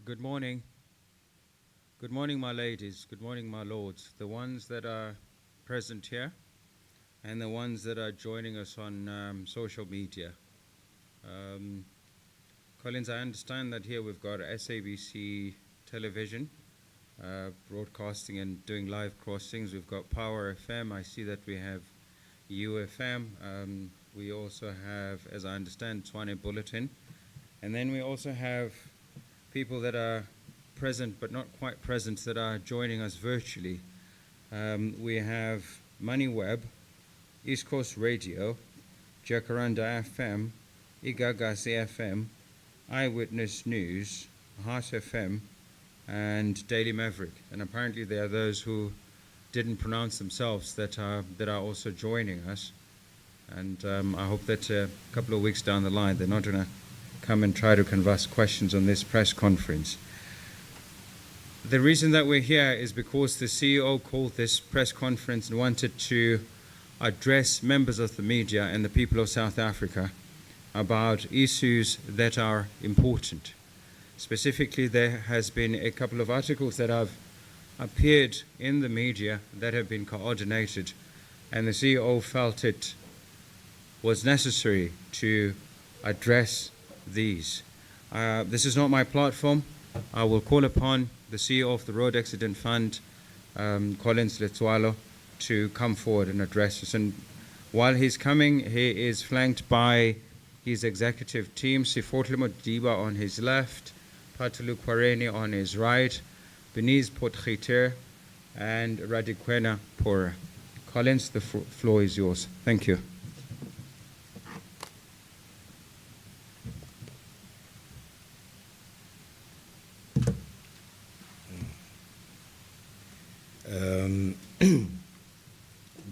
Good morning. Good morning, my ladies. Good morning, my lords. The ones that are present here and the ones that are joining us on social media. Collins, I understand that here we've got SABC television broadcasting and doing live crossings. We've got Power FM. I see that we have UFM. We also have, as I understand, Tshwane Bulletin. And then we also have people that are present but not quite present that are joining us virtually. We have MoneyWeb, East Coast Radio, Jacaranda FM, Igagasi FM, Eyewitness News, Heart FM, and Daily Maverick. And apparently there are those who didn't pronounce themselves that are also joining us. And I hope that a couple of weeks down the line they're not going to come and try to converse questions on this press conference. The reason that we're here is because the CEO called this press conference and wanted to address members of the media and the people of South Africa about issues that are important. Specifically, there has been a couple of articles that have appeared in the media that have been coordinated, and the CEO felt it was necessary to address these. This is not my platform. I will call upon the CEO of the Road Accident Fund, Collins Letsoalo, to come forward and address this. And while he's coming, he is flanked by his executive team, Sifotle Modiba on his left, Patulu Kwareni on his right, Beniz Potgieter, and Radikwena Pora. Collins, the floor is yours. Thank you.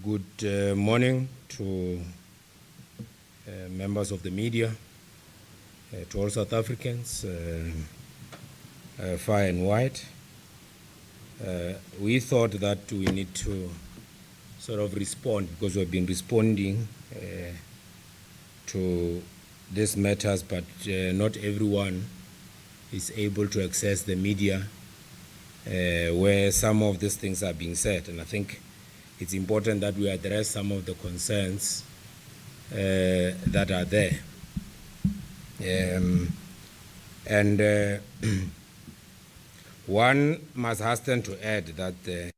Good morning to members of the media, to all South Africans, far and wide. We thought that we need to sort of respond, because we've been responding to these matters, but not everyone is able to access the media where some of these things are being said. And I think it's important that we address some of the concerns that are there. One must hasten to add that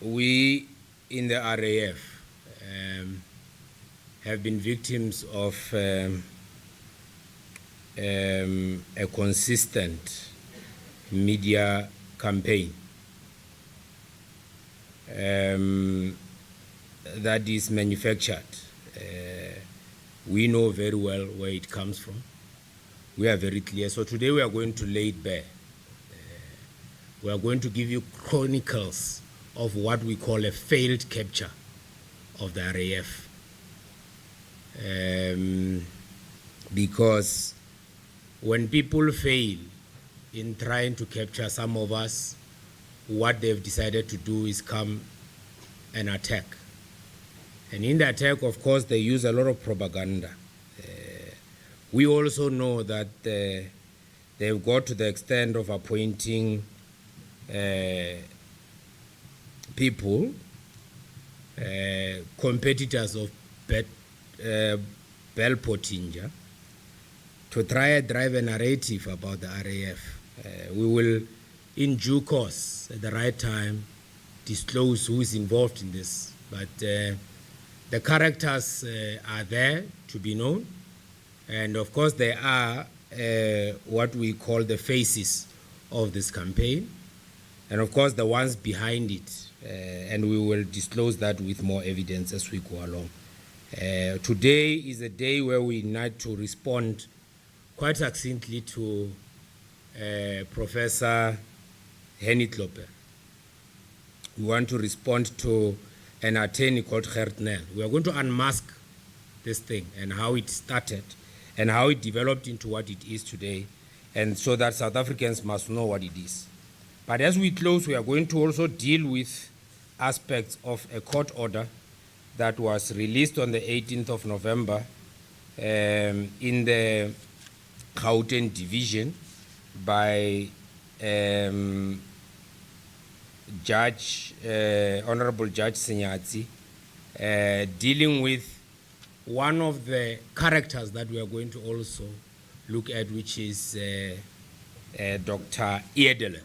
we in the RAF have been victims of a consistent media campaign that is manufactured. We know very well where it comes from. We are very clear. So today we are going to lay it bare. We are going to give you chronicles of what we call a failed capture of the RAF. Because when people fail in trying to capture some of us, what they've decided to do is come and attack. And in the attack, of course, they use a lot of propaganda. We also know that they've got to the extent of appointing people, competitors of Bell Pottinger, to try and drive a narrative about the RAF. We will, in due course, at the right time, disclose who is involved in this. But the characters are there to be known. And of course, they are what we call the faces of this campaign. And of course, the ones behind it. And we will disclose that with more evidence as we go along. Today is a day where we need to respond quite succinctly to Professor Henny Kloppe. We want to respond to an attorney called Gert Nel. We are going to unmask this thing and how it started and how it developed into what it is today, and so that South Africans must know what it is. But as we close, we are going to also deal with aspects of a court order that was released on the 18th of November in the Gauteng Division by Honorable Judge Senyatsi, dealing with one of the characters that we are going to also look at, which is Dr. Edele,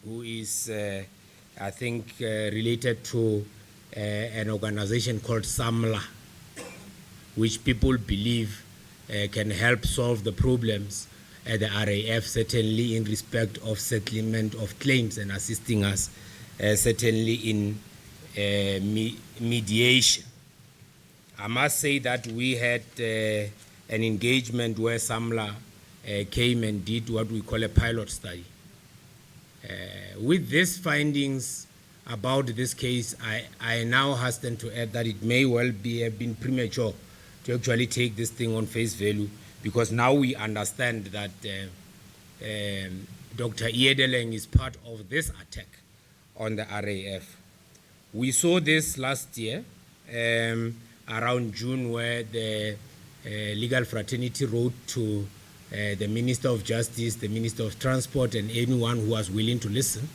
who is, I think, related to an organization called SAMLA, which people believe can help solve the problems at the RAF, certainly in respect of settlement of claims and assisting us, certainly in mediation. I must say that we had an engagement where SAMLA came and did what we call a pilot study. With these findings about this case, I now hasten to add that it may well have been premature to actually take this thing on face value, because now we understand that Dr. Edeleng is part of this attack on the RAF. We saw this last year around June, where the legal fraternity wrote to the Minister of Justice, the Minister of Transport, and anyone who was willing to listen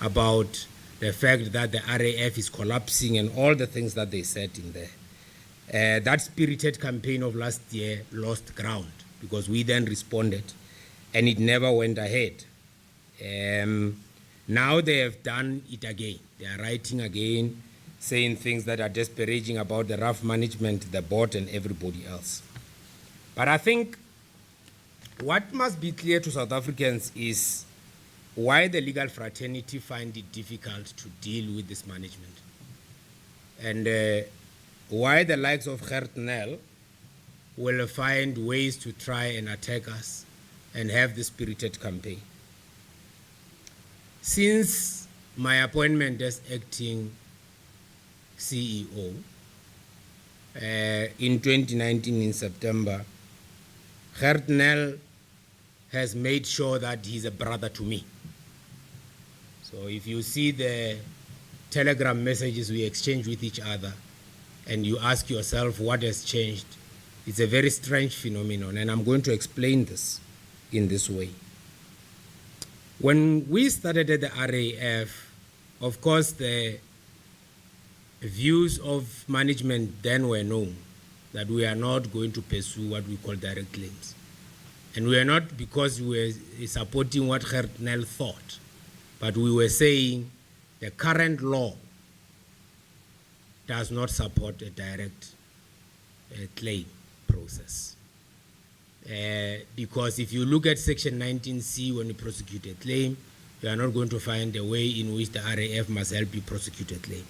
about the fact that the RAF is collapsing and all the things that they said in there. That spirited campaign of last year lost ground because we then responded and it never went ahead. Now they have done it again. They are writing again, saying things that are disparaging about the RAF management, the board, and everybody else. But I think what must be clear to South Africans is why the legal fraternity find it difficult to deal with this management. And why the likes of Gert Nel will find ways to try and attack us and have this spirited campaign. Since my appointment as acting CEO in 2019 in September, Gert Nel has made sure that he's a brother to me. So if you see the telegram messages we exchange with each other, and you ask yourself what has changed, it's a very strange phenomenon, and I'm going to explain this in this way. When we started at the RAF, of course, the views of management then were known that we are not going to pursue what we call direct claims. And we are not because we were supporting what Gert Nel thought, but we were saying the current law does not support a direct claim process. Because if you look at Section 19C, when you prosecute a claim, you are not going to find a way in which the RAF must help you prosecute a claim.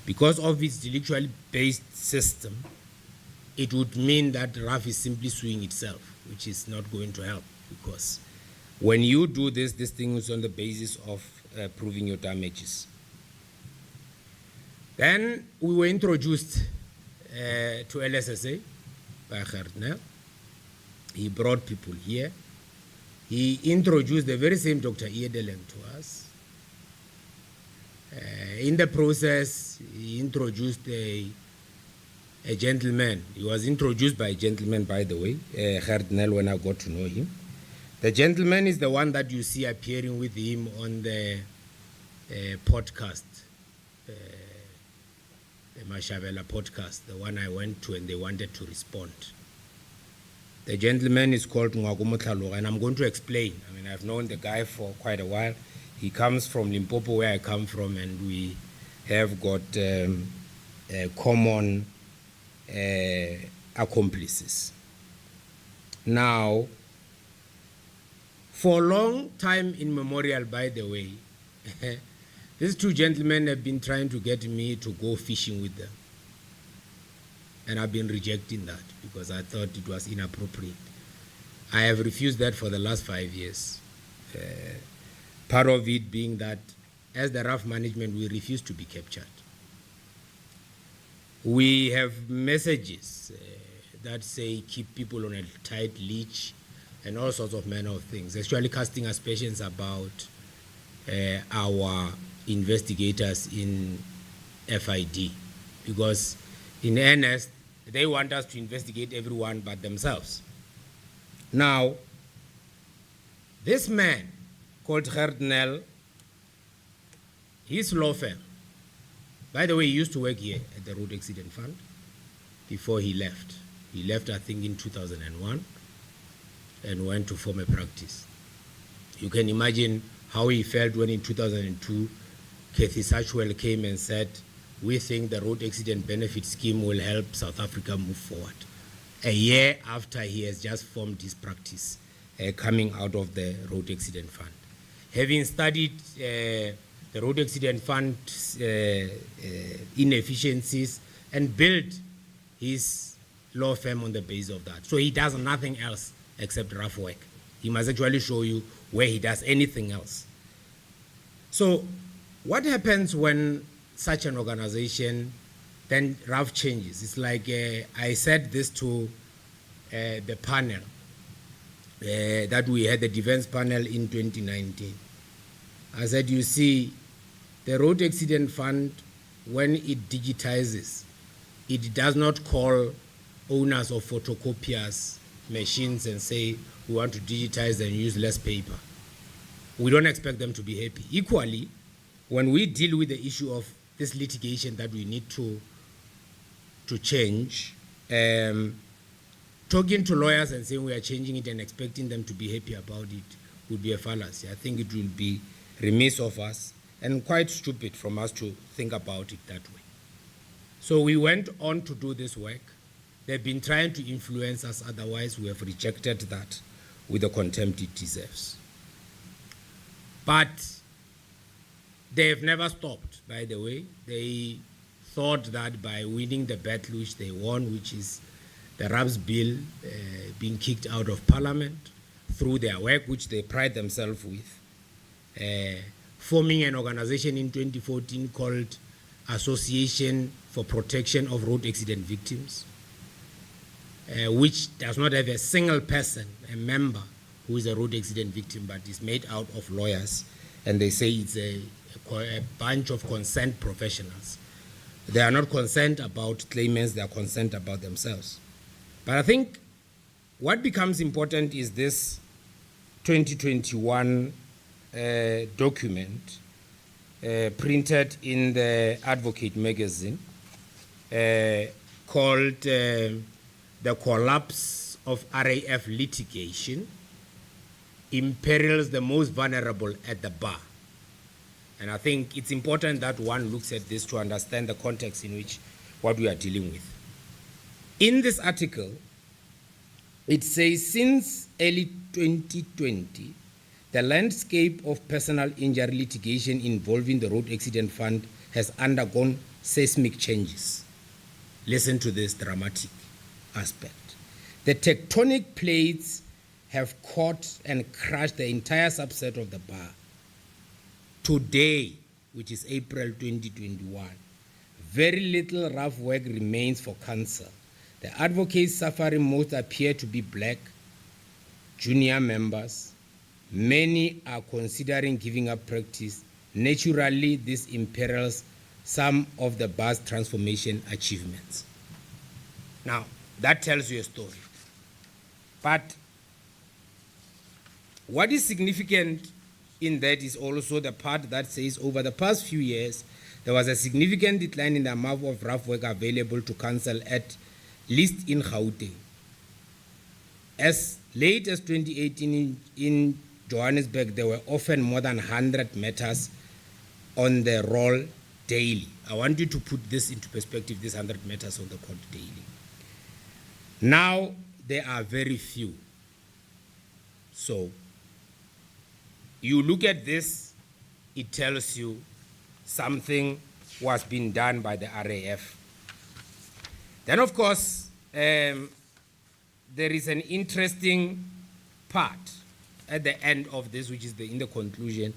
Because of its delictually based system, it would mean that RAF is simply suing itself, which is not going to help. Because when you do this thing is on the basis of proving your damages. Then we were introduced to LSSA by Gert Nel. He brought people here. He introduced the very same Dr. Edeleng to us. In the process, he introduced a gentleman. He was introduced by a gentleman, by the way, Gert Nel, when I got to know him. The gentleman is the one that you see appearing with him on the podcast, the Mashabela podcast, the one I went to and they wanted to respond. The gentleman is called Ngwakumotalo, and I'm going to explain. I mean, I've known the guy for quite a while. He comes from Limpopo, where I come from, and we have got common accomplices. Now, for a long time immemorial, by the way, these two gentlemen have been trying to get me to go fishing with them. And I've been rejecting that because I thought it was inappropriate. I have refused that for the last 5 years. Part of it being that as the RAF management, we refuse to be captured. We have messages that say keep people on a tight leash and all sorts of manner of things, actually casting aspersions about our investigators in FID, because in earnest, they want us to investigate everyone but themselves. Now, This man called Gerdnel, his law firm, by the way, he used to work here at the Road Accident Fund before he left. He left, I think, in 2001 and went to form a practice. You can imagine how he felt when in 2002, Kathy Satchwell came and said, we think the road accident benefit scheme will help South Africa move forward. A year after he has just formed his practice, coming out of the Road Accident Fund. Having studied the Road Accident Fund inefficiencies and built his law firm on the basis of that. So he does nothing else except rough work. He must actually show you where he does anything else. So what happens when such an organization then rough changes? It's like I said this to the panel that we had, the defense panel in 2019. I said, you see, the Road Accident Fund, when it digitizes, it does not call owners of photocopiers machines and say, we want to digitize and use less paper. We don't expect them to be happy. Equally, when we deal with the issue of this litigation that we need to change, talking to lawyers and saying we are changing it and expecting them to be happy about it would be a fallacy. I think it will be remiss of us and quite stupid from us to think about it that way. So we went on to do this work. They've been trying to influence us, otherwise we have rejected that with the contempt it deserves. But they have never stopped, by the way. They thought that by winning the battle which they won, which is the RAPS bill being kicked out of Parliament through their work, which they pride themselves with, forming an organization in 2014 called Association for Protection of Road Accident Victims, which does not have a single person, a member, who is a road accident victim, but is made out of lawyers, and they say it's a bunch of consent professionals. They are not concerned about claimants, they are concerned about themselves. But I think what becomes important is this 2021 document printed in the Advocate magazine called The Collapse of RAF Litigation Imperils the Most Vulnerable at the Bar. And I think it's important that one looks at this to understand the context in which what we are dealing with. In this article, it says, since early 2020, the landscape of personal injury litigation involving the Road Accident Fund has undergone seismic changes. Listen to this dramatic aspect. The tectonic plates have caught and crushed the entire subset of the bar. Today, which is April 2021, very little rough work remains for counsel. The advocates suffering most appear to be black, junior members. Many are considering giving up practice. Naturally, this imperils some of the bar's transformation achievements. Now, that tells you a story. But what is significant in that is also the part that says over the past few years, there was a significant decline in the amount of rough work available to counsel at least in Gauteng. As late as 2018 in Johannesburg, there were often more than 100 matters on the roll daily. I want you to put this into perspective, these 100 matters on the court daily. Now, there are very few. So, you look at this, it tells you something was being done by the RAF. Then, of course, there is an interesting part at the end of this, which is in the conclusion,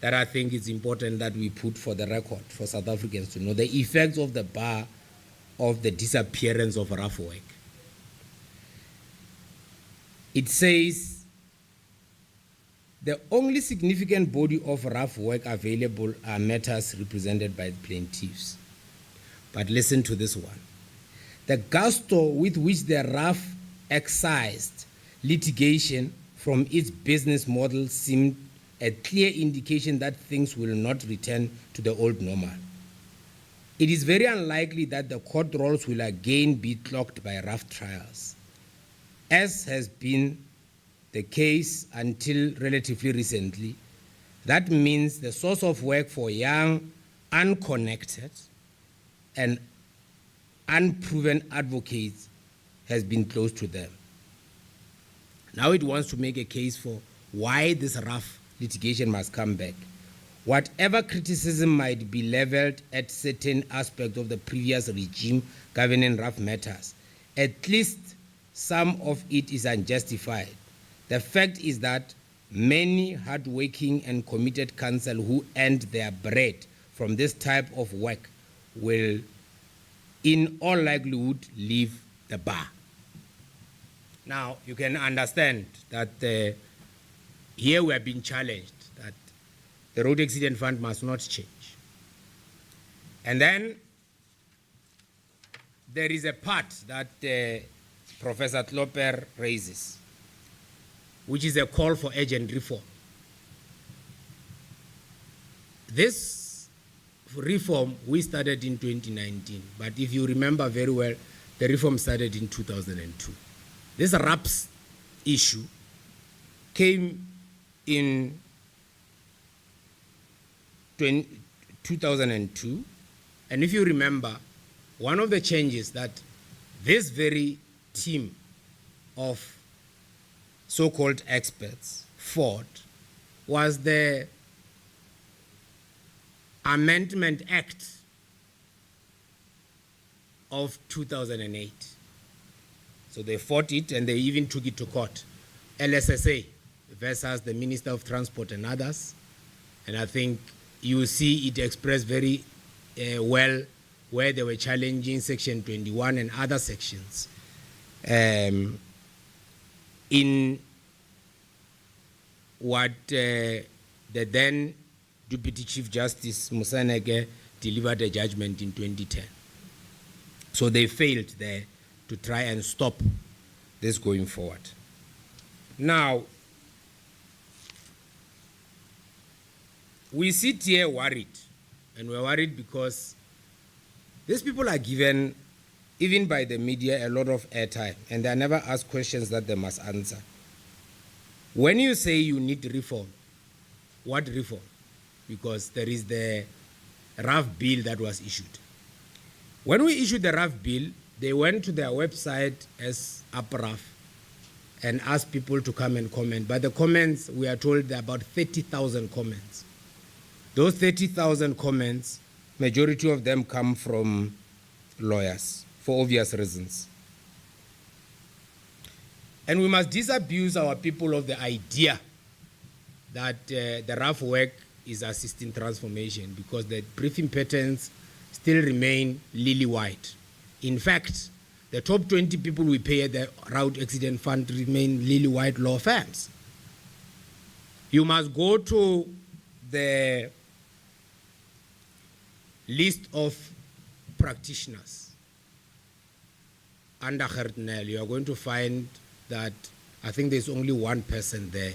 that I think it's important that we put for the record for South Africans to know the effects of the bar of the disappearance of rough work. It says, the only significant body of rough work available are matters represented by plaintiffs. But listen to this one. The gusto with which the rough excised litigation from its business model seemed a clear indication that things will not return to the old normal. It is very unlikely that the court rolls will again be clogged by rough trials, as has been the case until relatively recently. That means the source of work for young, unconnected, and unproven advocates has been close to them. Now it wants to make a case for why this rough litigation must come back. Whatever criticism might be leveled at certain aspects of the previous regime governing rough matters, at least some of it is unjustified. The fact is that many hardworking and committed counsel who earned their bread from this type of work will in all likelihood leave the bar. Now, you can understand that here we are being challenged that the road accident fund must not change. And then there is a part that Professor Klopper raises, which is a call for urgent reform. This reform we started in 2019, but if you remember very well, the reform started in 2002. This RAPS issue came in 2002, and if you remember, one of the changes that this very team of so-called experts fought was the Amendment Act of 2008. So they fought it and they even took it to court. LSSA versus the Minister of Transport and others. And I think you see it expressed very well where they were challenging Section 21 and other sections. In what the then Deputy Chief Justice Musanege delivered a judgment in 2010. So they failed there to try and stop this going forward. Now, we sit here worried, and we're worried because these people are given, even by the media, a lot of airtime, and they are never asked questions that they must answer. When you say you need reform, what reform? Because there is the RAF bill that was issued. When we issued the RAF bill, they went to their website as UPRAF and asked people to come and comment. But the comments, we are told there are about 30,000 comments. Those 30,000 comments, majority of them come from lawyers for obvious reasons. And we must disabuse our people of the idea that the RAF work is assisting transformation, because the briefing patterns still remain lily-white. In fact, the top 20 people we pay at the Road Accident Fund remain lily-white law firms. You must go to the list of practitioners under Gertnel. You are going to find that I think there's only one person there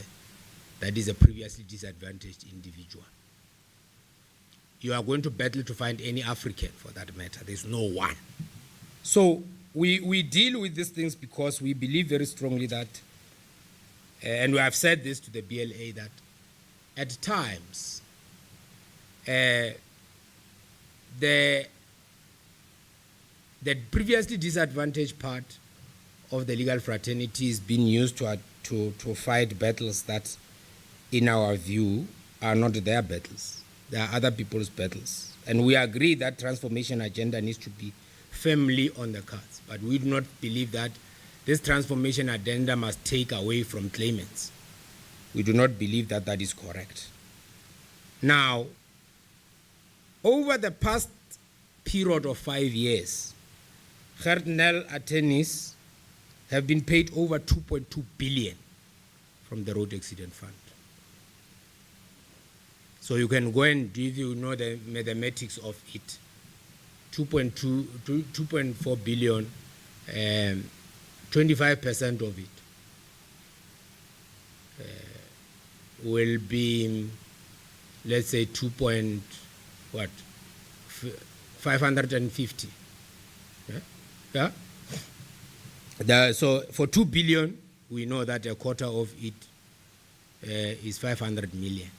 that is a previously disadvantaged individual. You are going to battle to find any African for that matter. There's no one. So we deal with these things because we believe very strongly that, and we have said this to the BLA, that at times the previously disadvantaged part of the legal fraternity is being used to fight battles that, in our view, are not their battles. They are other people's battles. And we agree that transformation agenda needs to be firmly on the cards. But we do not believe that this transformation agenda must take away from claimants. We do not believe that that is correct. Now, over the past period of 5 years, Gertnel attorneys have been paid over 2.2 billion from the Road Accident Fund. So you can go and do, if you know the mathematics of it, 2.4 billion, 25% of it will be, let's say, 550. Yeah. So for 2 billion, we know that a quarter of it is 500 million.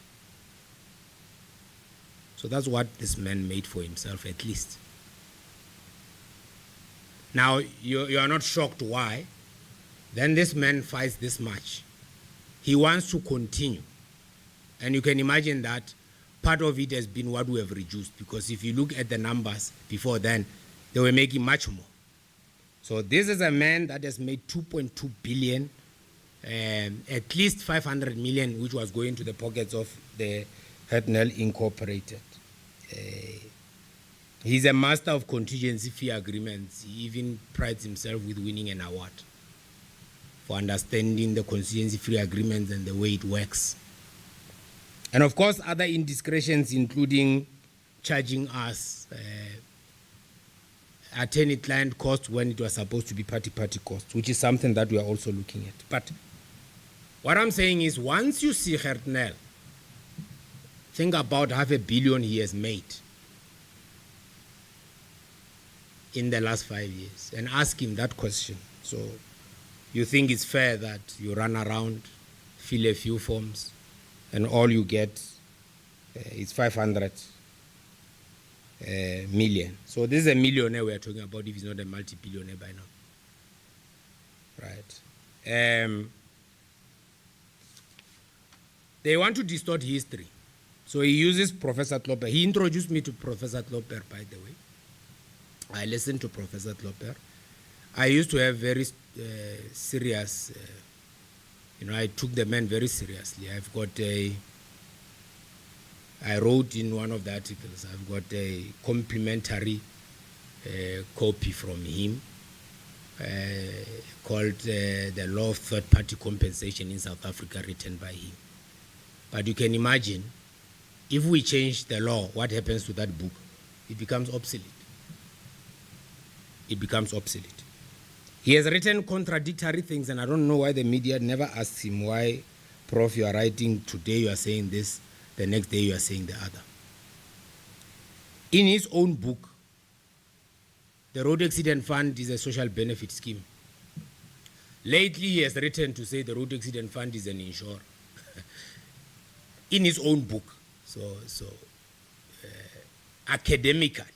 So that's what this man made for himself, at least. Now, you are not shocked why. Then this man fights this much. He wants to continue. And you can imagine that part of it has been what we have reduced, because if you look at the numbers before then, they were making much more. So this is a man that has made 2.2 billion, at least 500 million, which was going to the pockets of the Hartnell Incorporated. He's a master of contingency fee agreements. He even prides himself with winning an award for understanding the contingency fee agreements and the way it works. And of course, other indiscretions, including charging us attorney-client costs when it was supposed to be party-party costs, which is something that we are also looking at. But what I'm saying is, once you see Hartnell, think about $500 million he has made in the last 5 years and ask him that question. So you think it's fair that you run around, fill a few forms, and all you get is 500 million. So this is a millionaire we are talking about, if he's not a multi-billionaire by now. Right. They want to distort history. So he uses Professor Klopper. He introduced me to Professor Klopper, by the way. I listened to Professor Klopper. I used to have very serious, I took the man very seriously. I wrote in one of the articles, I've got a complimentary copy from him called The Law of Third-Party Compensation in South Africa, written by him. But you can imagine, if we change the law, what happens to that book? It becomes obsolete. It becomes obsolete. He has written contradictory things, and I don't know why the media never asks him, why, Prof, you are writing today, you are saying this, the next day you are saying the other. In his own book, the Road Accident Fund is a social benefit scheme. Lately, he has written to say the Road Accident Fund is an insurer. In his own book. So academically,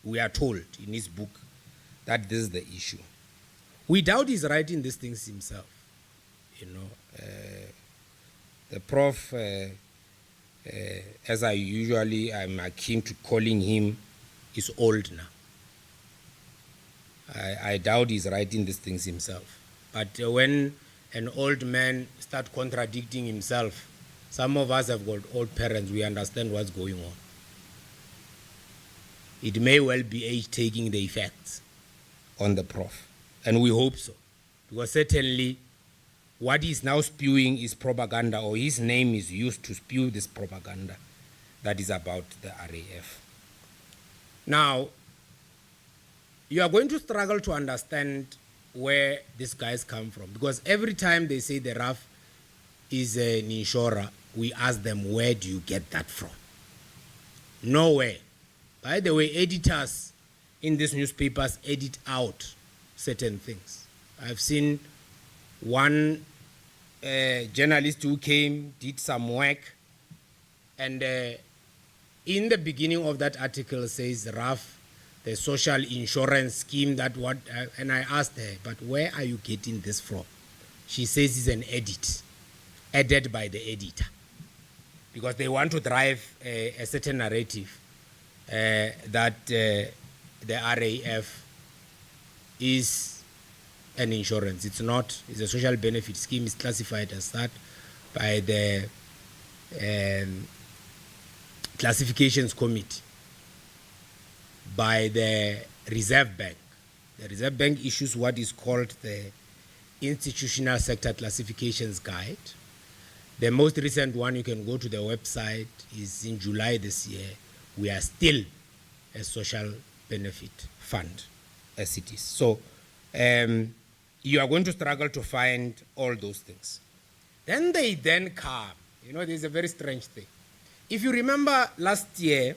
we are told in his book that this is the issue. We doubt he's writing these things himself. The prof, as I'm akin to calling him, is old now. I doubt he's writing these things himself. But when an old man starts contradicting himself, some of us have got old parents, we understand what's going on. It may well be age taking the effects on the prof, and we hope so, because certainly what he's now spewing is propaganda, or his name is used to spew this propaganda that is about the RAF. Now, you are going to struggle to understand where these guys come from, because every time they say the RAF is an insurer, we ask them, where do you get that from? Nowhere. By the way, editors in these newspapers edit out certain things. I've seen one journalist who came, did some work, and in the beginning of that article says RAF, the social insurance scheme, and I asked her, but where are you getting this from? She says it's an edit, added by the editor, because they want to drive a certain narrative that the RAF is an insurance. It's not. It's a social benefit scheme. It's classified as that by the classifications committee, by the Reserve Bank. The Reserve Bank issues what is called the Institutional Sector Classifications Guide. The most recent one, you can go to the website, is in July this year. We are still a social benefit fund as it is. So you are going to struggle to find all those things. Then they then come. You know, there's a very strange thing. If you remember last year,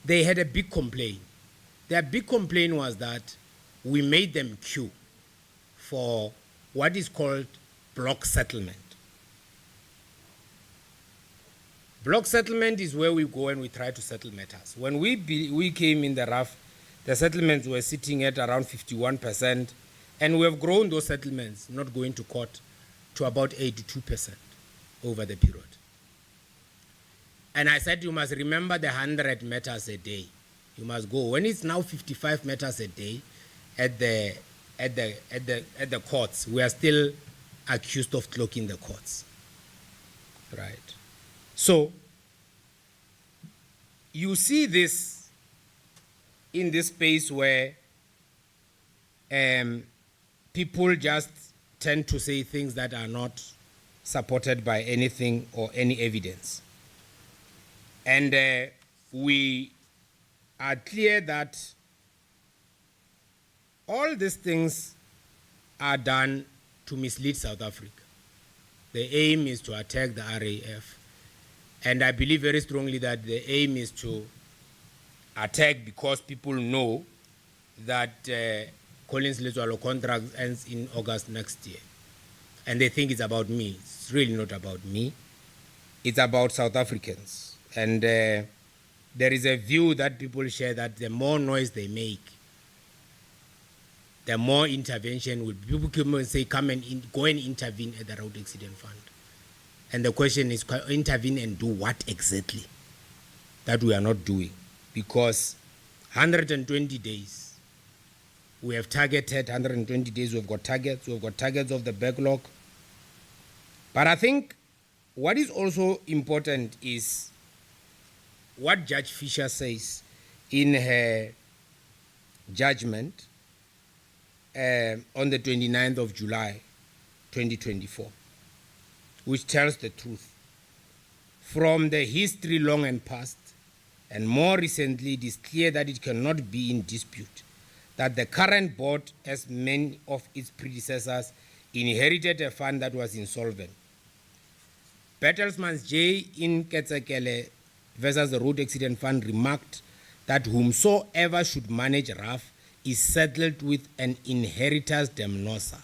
they had a big complaint. Their big complaint was that we made them queue for what is called block settlement. Block settlement is where we go and we try to settle matters. When we came in the RAF, the settlements were sitting at around 51%, and we have grown those settlements, not going to court, to about 82% over the period. And I said, you must remember the 100 matters a day. You must go. When it's now 55 matters a day at the courts, we are still accused of cloaking the courts. Right. So you see this in this space where people just tend to say things that are not supported by anything or any evidence. And we are clear that all these things are done to mislead South Africa. The aim is to attack the RAF. And I believe very strongly that the aim is to attack because people know that Collins Letswalo contract ends in August next year. And they think it's about me. It's really not about me. It's about South Africans. And there is a view that people share that the more noise they make, the more intervention will be. People come and say, come and go and intervene at the Road Accident Fund. And the question is, intervene and do what exactly? That we are not doing. Because 120 days, we have targeted 120 days, we've got targets of the backlog. But I think what is also important is what Judge Fisher says in her judgment on the 29th of July, 2024, which tells the truth. From the history long and past, and more recently, it is clear that it cannot be in dispute that the current board, as many of its predecessors, inherited a fund that was insolvent. Bertelsmann J. in Ketsekele versus the Road Accident Fund remarked that whomsoever should manage RAF is settled with an inheritors demnosa,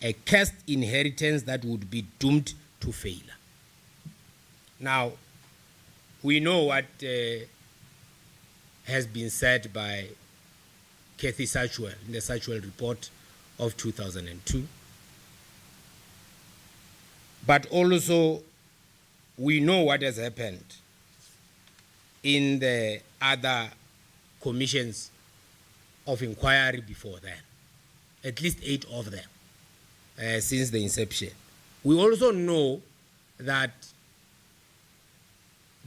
a cursed inheritance that would be doomed to failure. Now, we know what has been said by Kathy Satchwell in the Satchwell report of 2002. But also, we know what has happened in the other commissions of inquiry before then, at least 8 of them since the inception. We also know that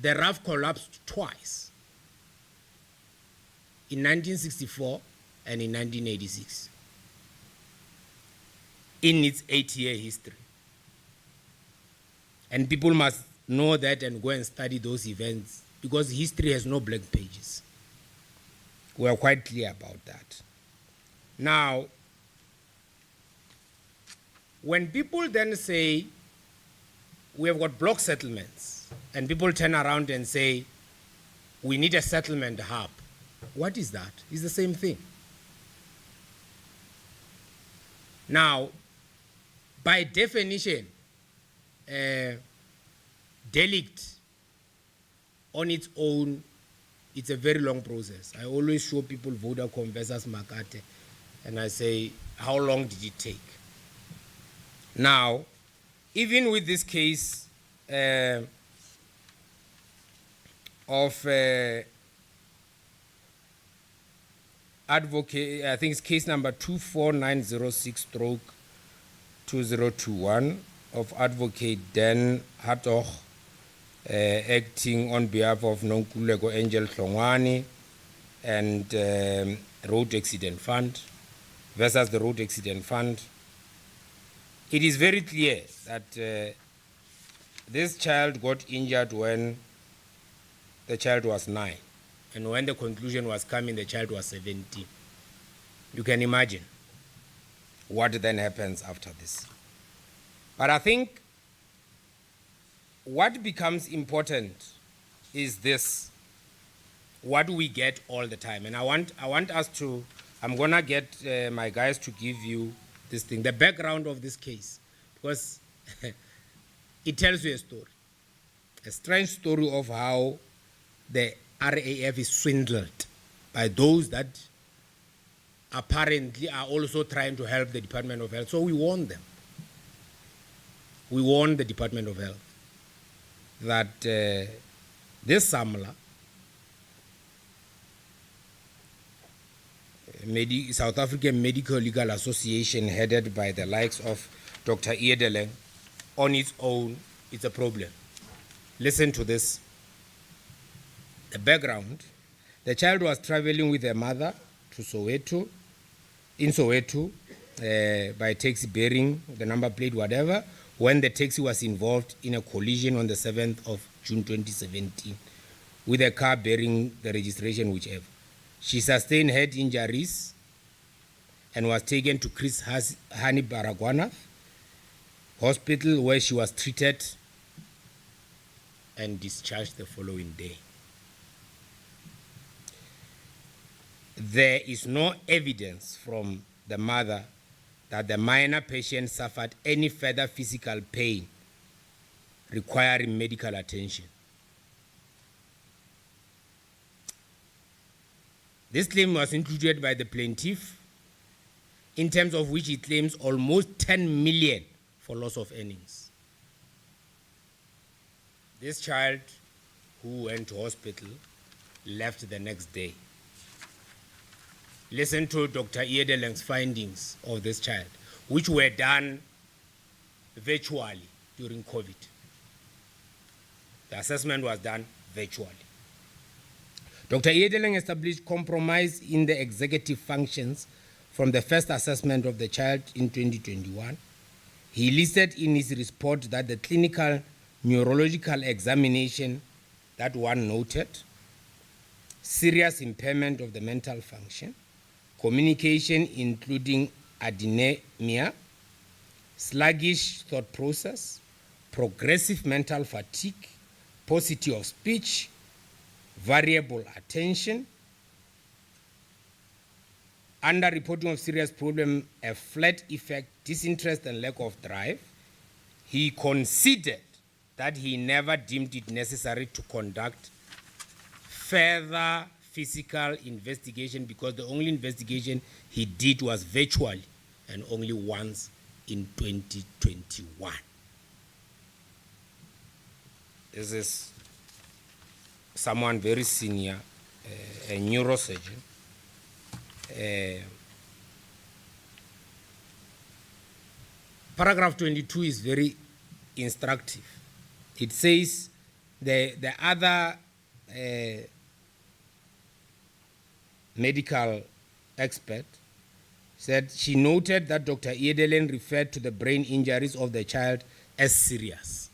the RAF collapsed twice, in 1964 and in 1986, in its 8-year history. And people must know that and go and study those events, because history has no blank pages. We are quite clear about that. Now, when people then say, we have got block settlements, and people turn around and say, we need a settlement hub, what is that? It's the same thing. Now, by definition, delict on its own, it's a very long process. I always show people Vodacom versus Makate, and I say, how long did it take? Now, even with this case of advocate, I think it's case number 24906/2021 of Advocate Dan Hattoch, acting on behalf of Nonkululeko Angel Hlongwane and Road Accident Fund versus the Road Accident Fund. It is very clear that this child got injured when the child was 9. And when the conclusion was coming, the child was 17. You can imagine what then happens after this. But I think what becomes important is this, what we get all the time. And I want us to, I'm going to get my guys to give you this thing, the background of this case, because it tells you a story, a strange story of how the RAF is swindled by those that apparently are also trying to help the Department of Health. So we warn them. We warn the Department of Health that this Samla, South African Medical Legal Association, headed by the likes of Dr. Edeleng, on its own, it's a problem. Listen to this. The background: the child was traveling with her mother to Soweto, in Soweto, by taxi bearing the number plate, whatever, when the taxi was involved in a collision on the 7th of June 2017 with a car bearing the registration, whichever. She sustained head injuries and was taken to Chris Hani Baragwanath Hospital, where she was treated and discharged the following day. There is no evidence from the mother that the minor patient suffered any further physical pain requiring medical attention. This claim was included by the plaintiff, in terms of which he claims almost 10 million for loss of earnings. This child who went to hospital left the next day. Listen to Dr. Edeleng's findings of this child, which were done virtually during COVID. The assessment was done virtually. Dr. Edeleng established compromise in the executive functions from the first assessment of the child in 2021. He listed in his report that the clinical neurological examination that one noted, serious impairment of the mental function, communication including adenomia, sluggish thought process, progressive mental fatigue, paucity of speech, variable attention, underreporting of serious problem, a flat effect, disinterest and lack of drive. He considered that he never deemed it necessary to conduct further physical investigation because the only investigation he did was virtually and only once in 2021. This is someone very senior, a neurosurgeon. Paragraph 22 is very instructive. It says the other medical expert said she noted that Dr. Edeleng referred to the brain injuries of the child as serious,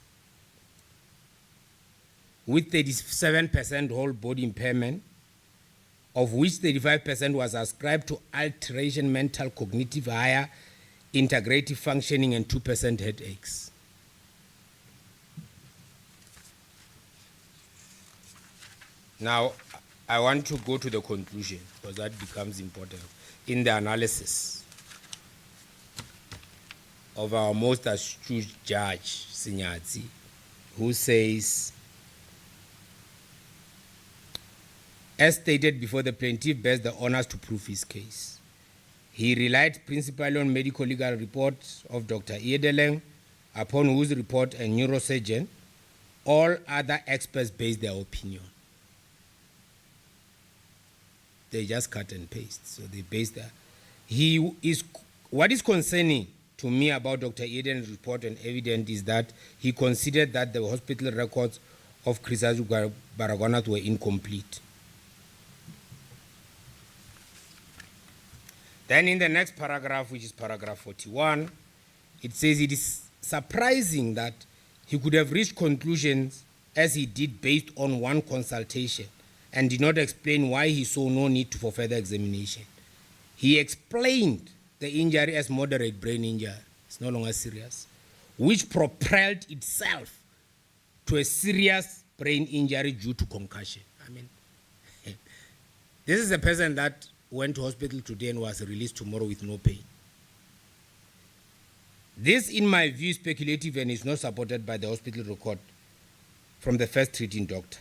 with 37% whole body impairment, of which 35% was ascribed to alteration, mental, cognitive, higher integrative functioning, and 2% headaches. Now, I want to go to the conclusion because that becomes important in the analysis of our most astute judge, Sinyatsi, who says, as stated before, the plaintiff bears the honors to prove his case. He relied principally on medical legal reports of Dr. Edeleng, upon whose report a neurosurgeon, all other experts based their opinion. They just cut and paste, so they base their. What is concerning to me about Dr. Eden's report and evidence is that he considered that the hospital records of Chris Baragwanath were incomplete. Then in the next paragraph, which is paragraph 41, it says it is surprising that he could have reached conclusions as he did based on one consultation and did not explain why he saw no need for further examination. He explained the injury as moderate brain injury, it's no longer serious, which propelled itself to a serious brain injury due to concussion. I mean, this is a person that went to hospital today and was released tomorrow with no pain. This, in my view, is speculative and is not supported by the hospital record from the first treating doctor.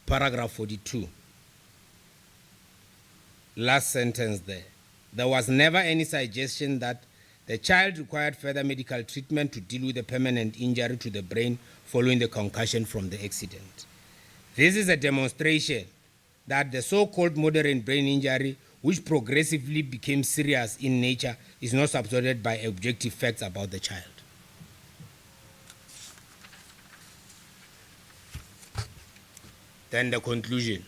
Paragraph 42. Last sentence there. There was never any suggestion that the child required further medical treatment to deal with a permanent injury to the brain following the concussion from the accident. This is a demonstration that the so-called moderate brain injury, which progressively became serious in nature, is not supported by objective facts about the child. Then the conclusion.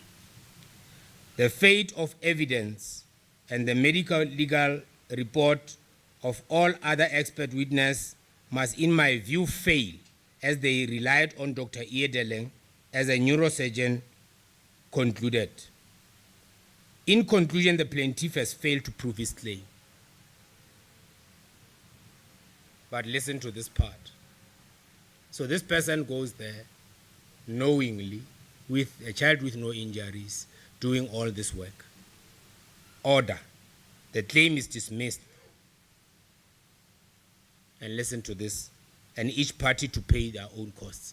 The fate of evidence and the medical legal report of all other expert witnesses must, in my view, fail, as they relied on Dr. Edeleng as a neurosurgeon concluded. In conclusion, the plaintiff has failed to prove his claim. But listen to this part. So this person goes there knowingly with a child with no injuries, doing all this work. Order. The claim is dismissed. And listen to this. And each party to pay their own costs.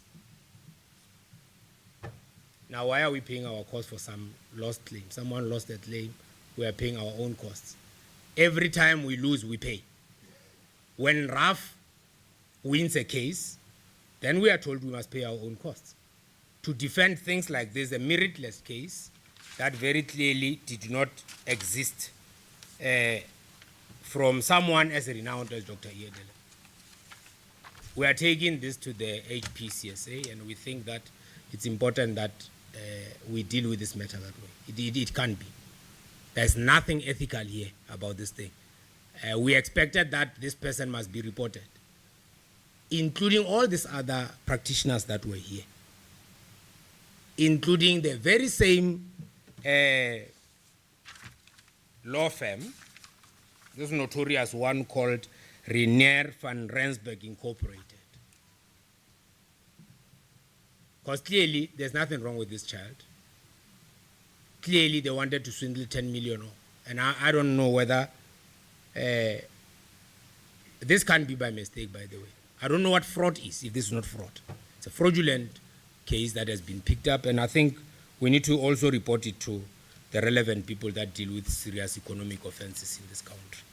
Now, why are we paying our costs for some lost claim? Someone lost a claim, we are paying our own costs. Every time we lose, we pay. When RAF wins a case, then we are told we must pay our own costs. To defend things like this, a meritless case that very clearly did not exist from someone as renowned as Dr. Edeleng. We are taking this to the HPCSA, and we think that it's important that we deal with this matter that way. It can't be. There's nothing ethical here about this thing. We expected that this person must be reported, including all these other practitioners that were here, including the very same law firm, this notorious one called Reinier van Rensburg Incorporated. Because clearly, there's nothing wrong with this child. Clearly, they wanted to swindle 10 million. And I don't know whether this can't be by mistake, by the way. I don't know what fraud is, if this is not fraud. It's a fraudulent case that has been picked up, and I think we need to also report it to the relevant people that deal with serious economic offenses in this country.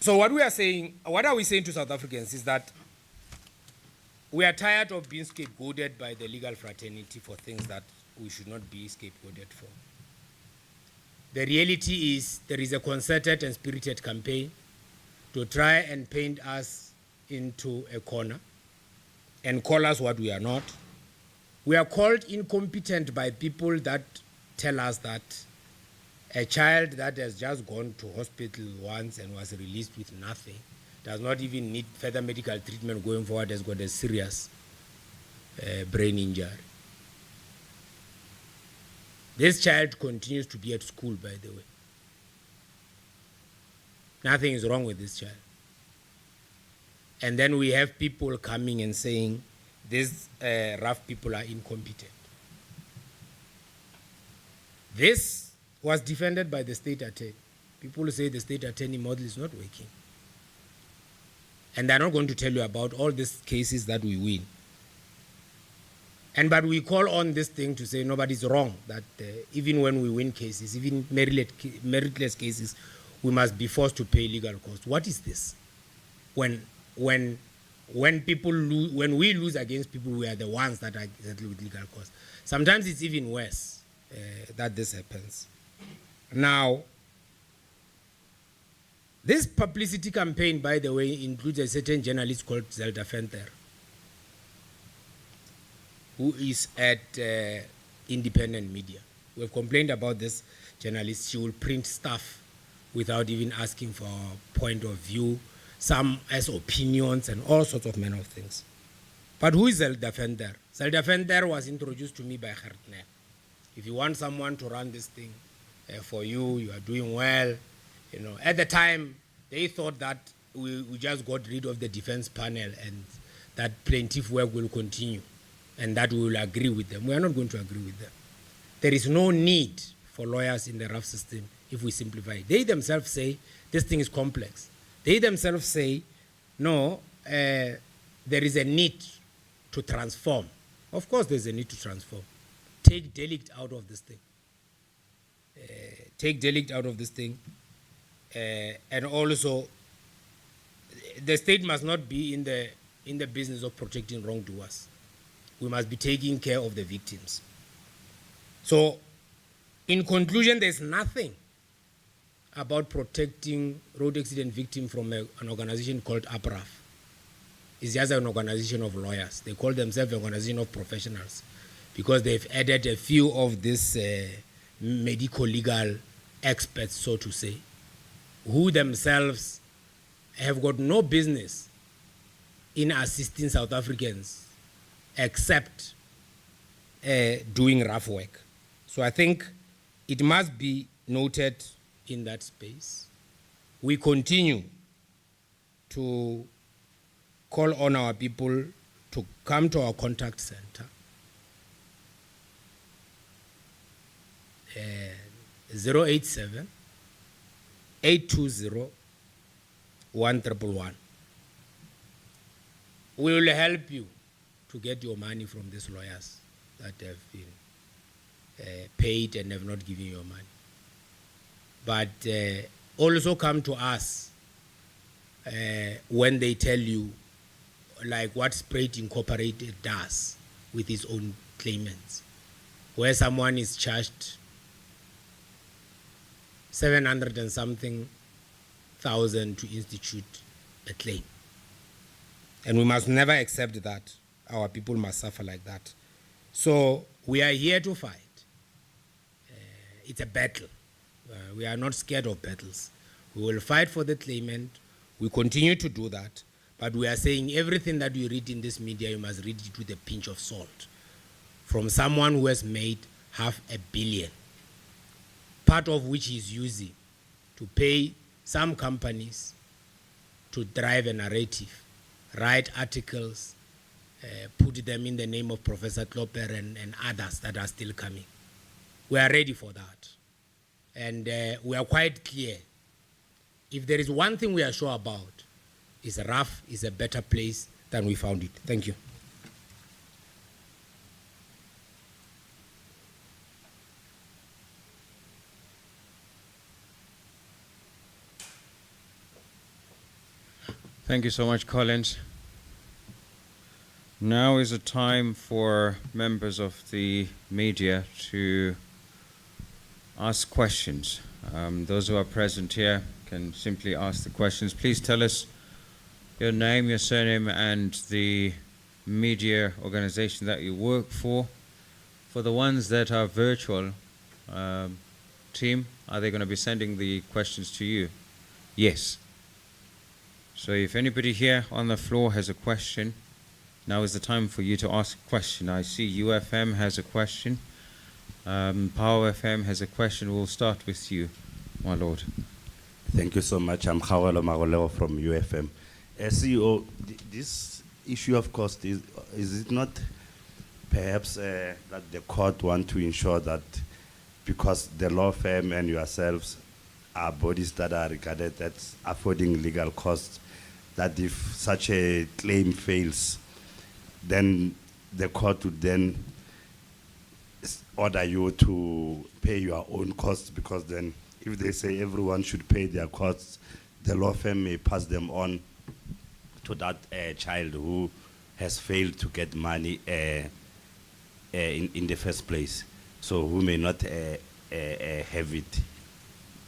So what are we saying to South Africans is that we are tired of being scapegoated by the legal fraternity for things that we should not be scapegoated for. The reality is there is a concerted and spirited campaign to try and paint us into a corner and call us what we are not. We are called incompetent by people that tell us that a child that has just gone to hospital once and was released with nothing, does not even need further medical treatment going forward, has got a serious brain injury. This child continues to be at school, by the way. Nothing is wrong with this child. And then we have people coming and saying these rough people are incompetent. This was defended by the state attorney. People say the state attorney model is not working. And they're not going to tell you about all these cases that we win. But we call on this thing to say nobody's wrong, that even when we win cases, even meritless cases, we must be forced to pay legal costs. What is this? When we lose against people, we are the ones that are settled with legal costs. Sometimes it's even worse that this happens. Now, this publicity campaign, by the way, includes a certain journalist called Zelda Venter, who is at independent media. We have complained about this journalist. She will print stuff without even asking for a point of view, some as opinions and all sorts of manner of things. But who is Zelda Venter? Zelda Venter was introduced to me by Gertner. If you want someone to run this thing for you, you are doing well. You know, at the time, they thought that we just got rid of the defense panel and that plaintiff work will continue and that we will agree with them. We are not going to agree with them. There is no need for lawyers in the RAF system if we simplify it. They themselves say this thing is complex. They themselves say, no, there is a need to transform. Of course there's a need to transform. Take delict out of this thing. Take delict out of this thing. And also, the state must not be in the business of protecting wrongdoers. We must be taking care of the victims. So, in conclusion, there's nothing about protecting road accident victims from an organization called APRAF. It's just an organization of lawyers. They call themselves an organization of professionals because they've added a few of these medico-legal experts, so to say, who themselves have got no business in assisting South Africans except doing rough work. So I think it must be noted in that space. We continue to call on our people to come to our contact center. 087 820 1111. We will help you to get your money from these lawyers that have been paid and have not given you money. But also come to us when they tell you, like what Sprite Incorporated does with its own claimants, where someone is charged 700 and something thousand to institute a claim. And we must never accept that. Our people must suffer like that. So we are here to fight. It's a battle. We are not scared of battles. We will fight for the claimant. We continue to do that. But we are saying everything that you read in this media, you must read it with a pinch of salt. From someone who has made $500 million, part of which he's using to pay some companies to drive a narrative, write articles, put them in the name of Professor Klopper and others that are still coming. We are ready for that. And we are quite clear. If there is one thing we are sure about, is RAF is a better place than we found it. Thank you. Thank you so much, Collins. Now is a time for members of the media to ask questions. Those who are present here can simply ask the questions. Please tell us your name, your surname, and the media organization that you work for. For the ones that are virtual, team, are they going to be sending the questions to you? Yes. So if anybody here on the floor has a question, now is the time for you to ask a question. I see UFM has a question. Power FM has a question. We'll start with you, my lord. Thank you so much. I'm Khawelo Magoleo from UFM. CEO, this issue of cost, is it not perhaps that the court want to ensure that because the law firm and yourselves are bodies that are regarded as affording legal costs, that if such a claim fails, then the court would then order you to pay your own costs, because then if they say everyone should pay their costs, the law firm may pass them on to that child who has failed to get money in the first place, so who may not have it.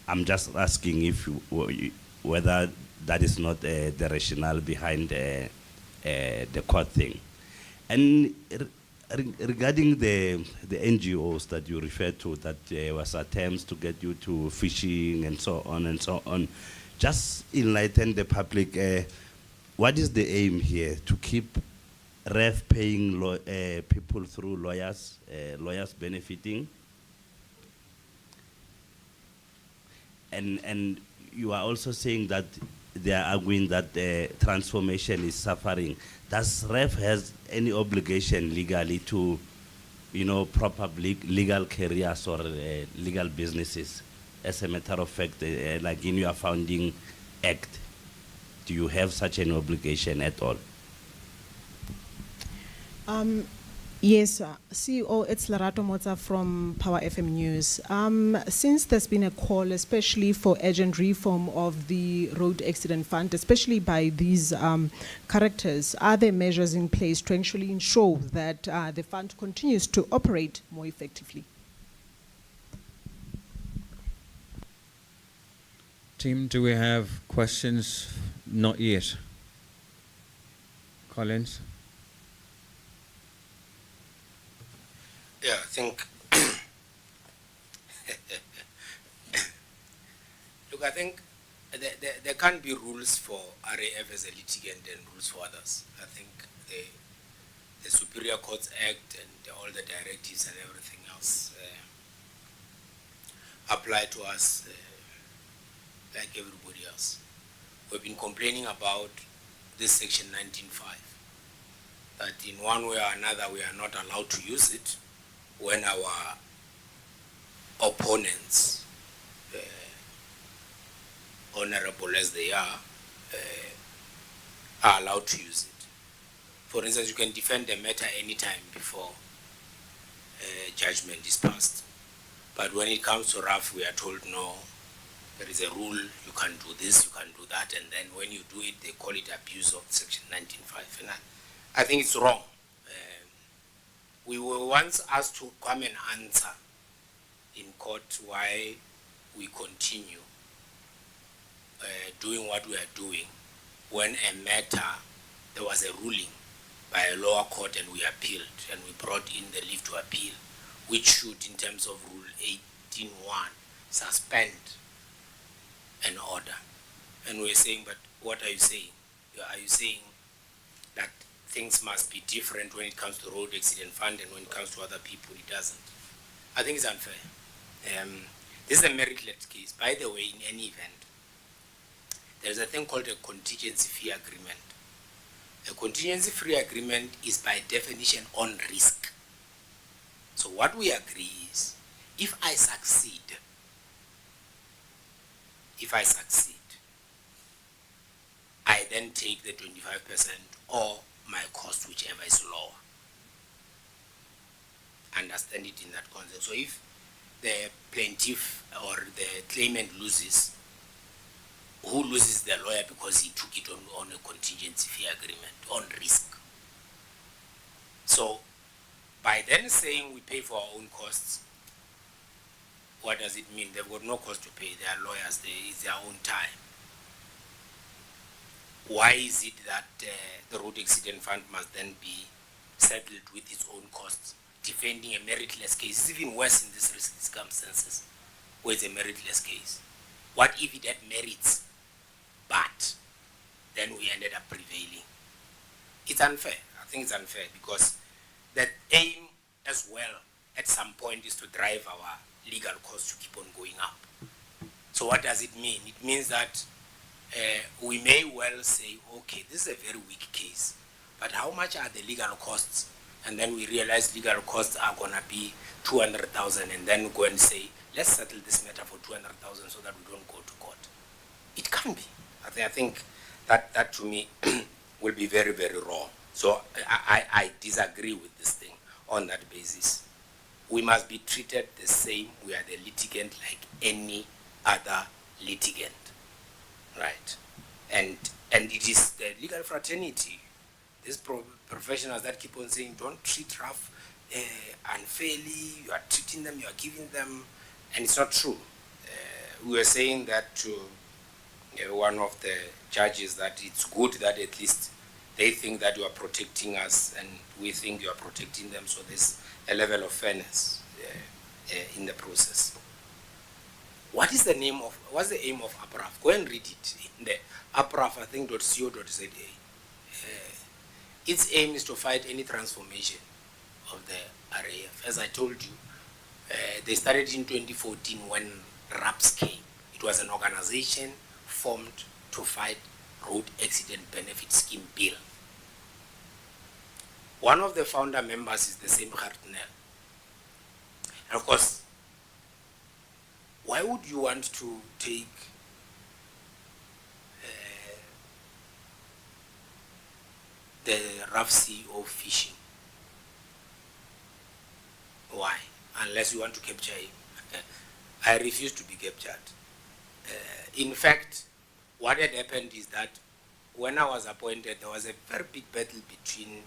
I'm just asking if whether that is not the rationale behind the court thing. And regarding the NGOs that you referred to, that there was attempts to get you to fishing and so on, just enlighten the public. What is the aim here? To keep REF paying people through lawyers, lawyers benefiting? And you are also saying that they are arguing that the transformation is suffering. Does REF has any obligation legally to, prop up legal careers or legal businesses? As a matter of fact, like in your founding act, do you have such an obligation at all? Yes, CEO, it's Lerato Mota from Power FM News. Since there's been a call, especially for urgent reform of the road accident fund, especially by these characters, are there measures in place to actually ensure that the fund continues to operate more effectively? Team, do we have questions? Not yet. Collins? Yeah, I think. Look, I think there can't be rules for RAF as a litigant and rules for others. I think the Superior Courts Act and all the directives and everything else apply to us like everybody else. We've been complaining about this section 19.5, that in one way or another we are not allowed to use it when our opponents, honorable as they are allowed to use it. For instance, you can defend a matter anytime before judgment is passed. But when it comes to RAF, we are told no, there is a rule, you can do this, you can do that, and then when you do it, they call it abuse of section 19.5. And I think it's wrong. We were once asked to come and answer in court why we continue doing what we are doing when a matter, there was a ruling by a lower court and we appealed and we brought in the leave to appeal, which should, in terms of Rule 18.1, suspend an order. And we're saying, but what are you saying? Are you saying that things must be different when it comes to road accident fund and when it comes to other people, it doesn't? I think it's unfair. This is a meritless case. By the way, in any event, there's a thing called a contingency fee agreement. A contingency fee agreement is by definition on risk. So what we agree is, if I succeed, I then take the 25% or my cost, whichever is lower. Understand it in that context. So if the plaintiff or the claimant loses, who loses? The lawyer, because he took it on a contingency fee agreement, on risk. So by then saying we pay for our own costs, what does it mean? They've got no cost to pay. They are lawyers. It's their own time. Why is it that the road accident fund must then be settled with its own costs? Defending a meritless case is even worse in these circumstances, where it's a meritless case. What if it had merits, but then we ended up prevailing? It's unfair. I think it's unfair because the aim as well at some point is to drive our legal costs to keep on going up. So what does it mean? It means that we may well say, okay, this is a very weak case, but how much are the legal costs? And then we realize legal costs are going to be 200,000, and then go and say, let's settle this matter for 200,000 so that we don't go to court. It can't be. I think that to me will be very, very wrong. So I disagree with this thing on that basis. We must be treated the same. We are the litigant like any other litigant, right? And it is the legal fraternity, these professionals that keep on saying, don't treat RAF unfairly, you are treating them, you are giving them, and it's not true. We were saying that to one of the judges, that it's good that at least they think that you are protecting us and we think you are protecting them, so there's a level of fairness in the process. What's the aim of APRAF? Go and read it in the APRAF, I think, .co.za. Its aim is to fight any transformation of the RAF. As I told you, they started in 2014 when RAPS came. It was an organization formed to fight road accident benefit scheme bill. One of the founder members is the same Hartnell. And of course, why would you want to take the rough sea of fishing? Why? Unless you want to capture him. I refuse to be captured. In fact, what had happened is that when I was appointed, there was a very big battle between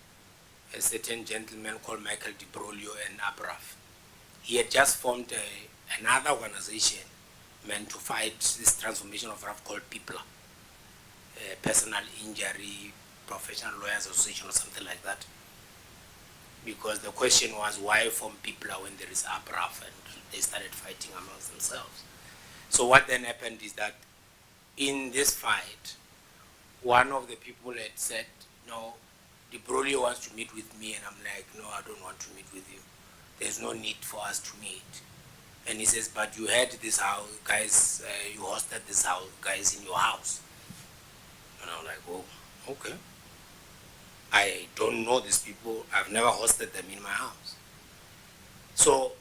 a certain gentleman called Michael Di Broglio and ABRAF. He had just formed another organization meant to fight this transformation of RAF called PIPLA, Personal Injury Professional Lawyers Association or something like that. Because the question was, why form PIPLA when there is ABRAF, and they started fighting amongst themselves. So what then happened is that in this fight, one of the people had said, no, Di Broglio wants to meet with me, and I'm like, no, I don't want to meet with you. There's no need for us to meet. And he says, but you had this house, guys, you hosted this house, guys, in your house. And I'm like, oh, okay. I don't know these people. I've never hosted them in my house. So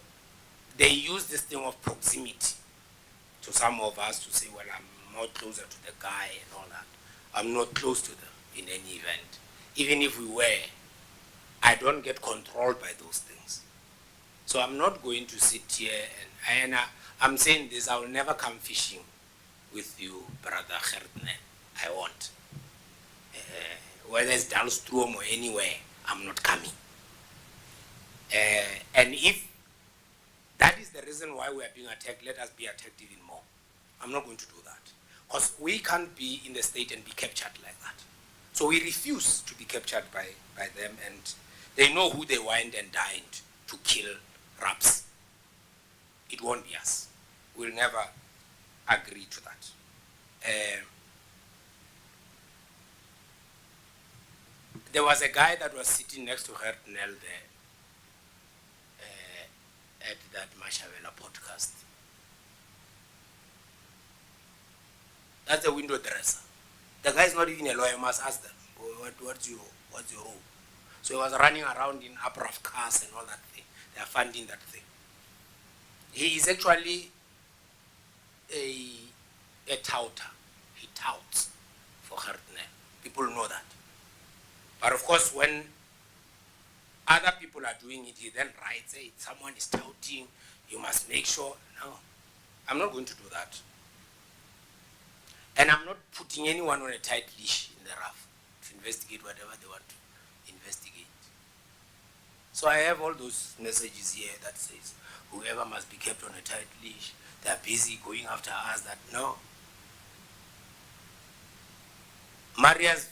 they use this thing of proximity to some of us to say, well, I'm more closer to the guy and all that. I'm not close to them in any event. Even if we were, I don't get controlled by those things. So I'm not going to sit here and I'm saying this, I will never come fishing with you, Brother Gertner. I won't. Whether it's Dalstrom or anywhere, I'm not coming. And if that is the reason why we are being attacked, let us be attacked even more. I'm not going to do that. Because we can't be in the state and be captured like that. So we refuse to be captured by them, and they know who they wined and dined to kill raps. It won't be us. We'll never agree to that. There was a guy that was sitting next to Hertnell there at that Mashavela podcast. That's the window dresser. The guy is not even a lawyer. You must ask them, what's your role? So he was running around in ABRAF cars and all that thing. They are funding that thing. He is actually a touter. He touts for Hertner. People know that. But of course, when other people are doing it, he then writes, hey, someone is touting, you must make sure. No, I'm not going to do that. And I'm not putting anyone on a tight leash in the rough to investigate whatever they want to investigate. So I have all those messages here that says, whoever must be kept on a tight leash, they're busy going after us. That no. Marius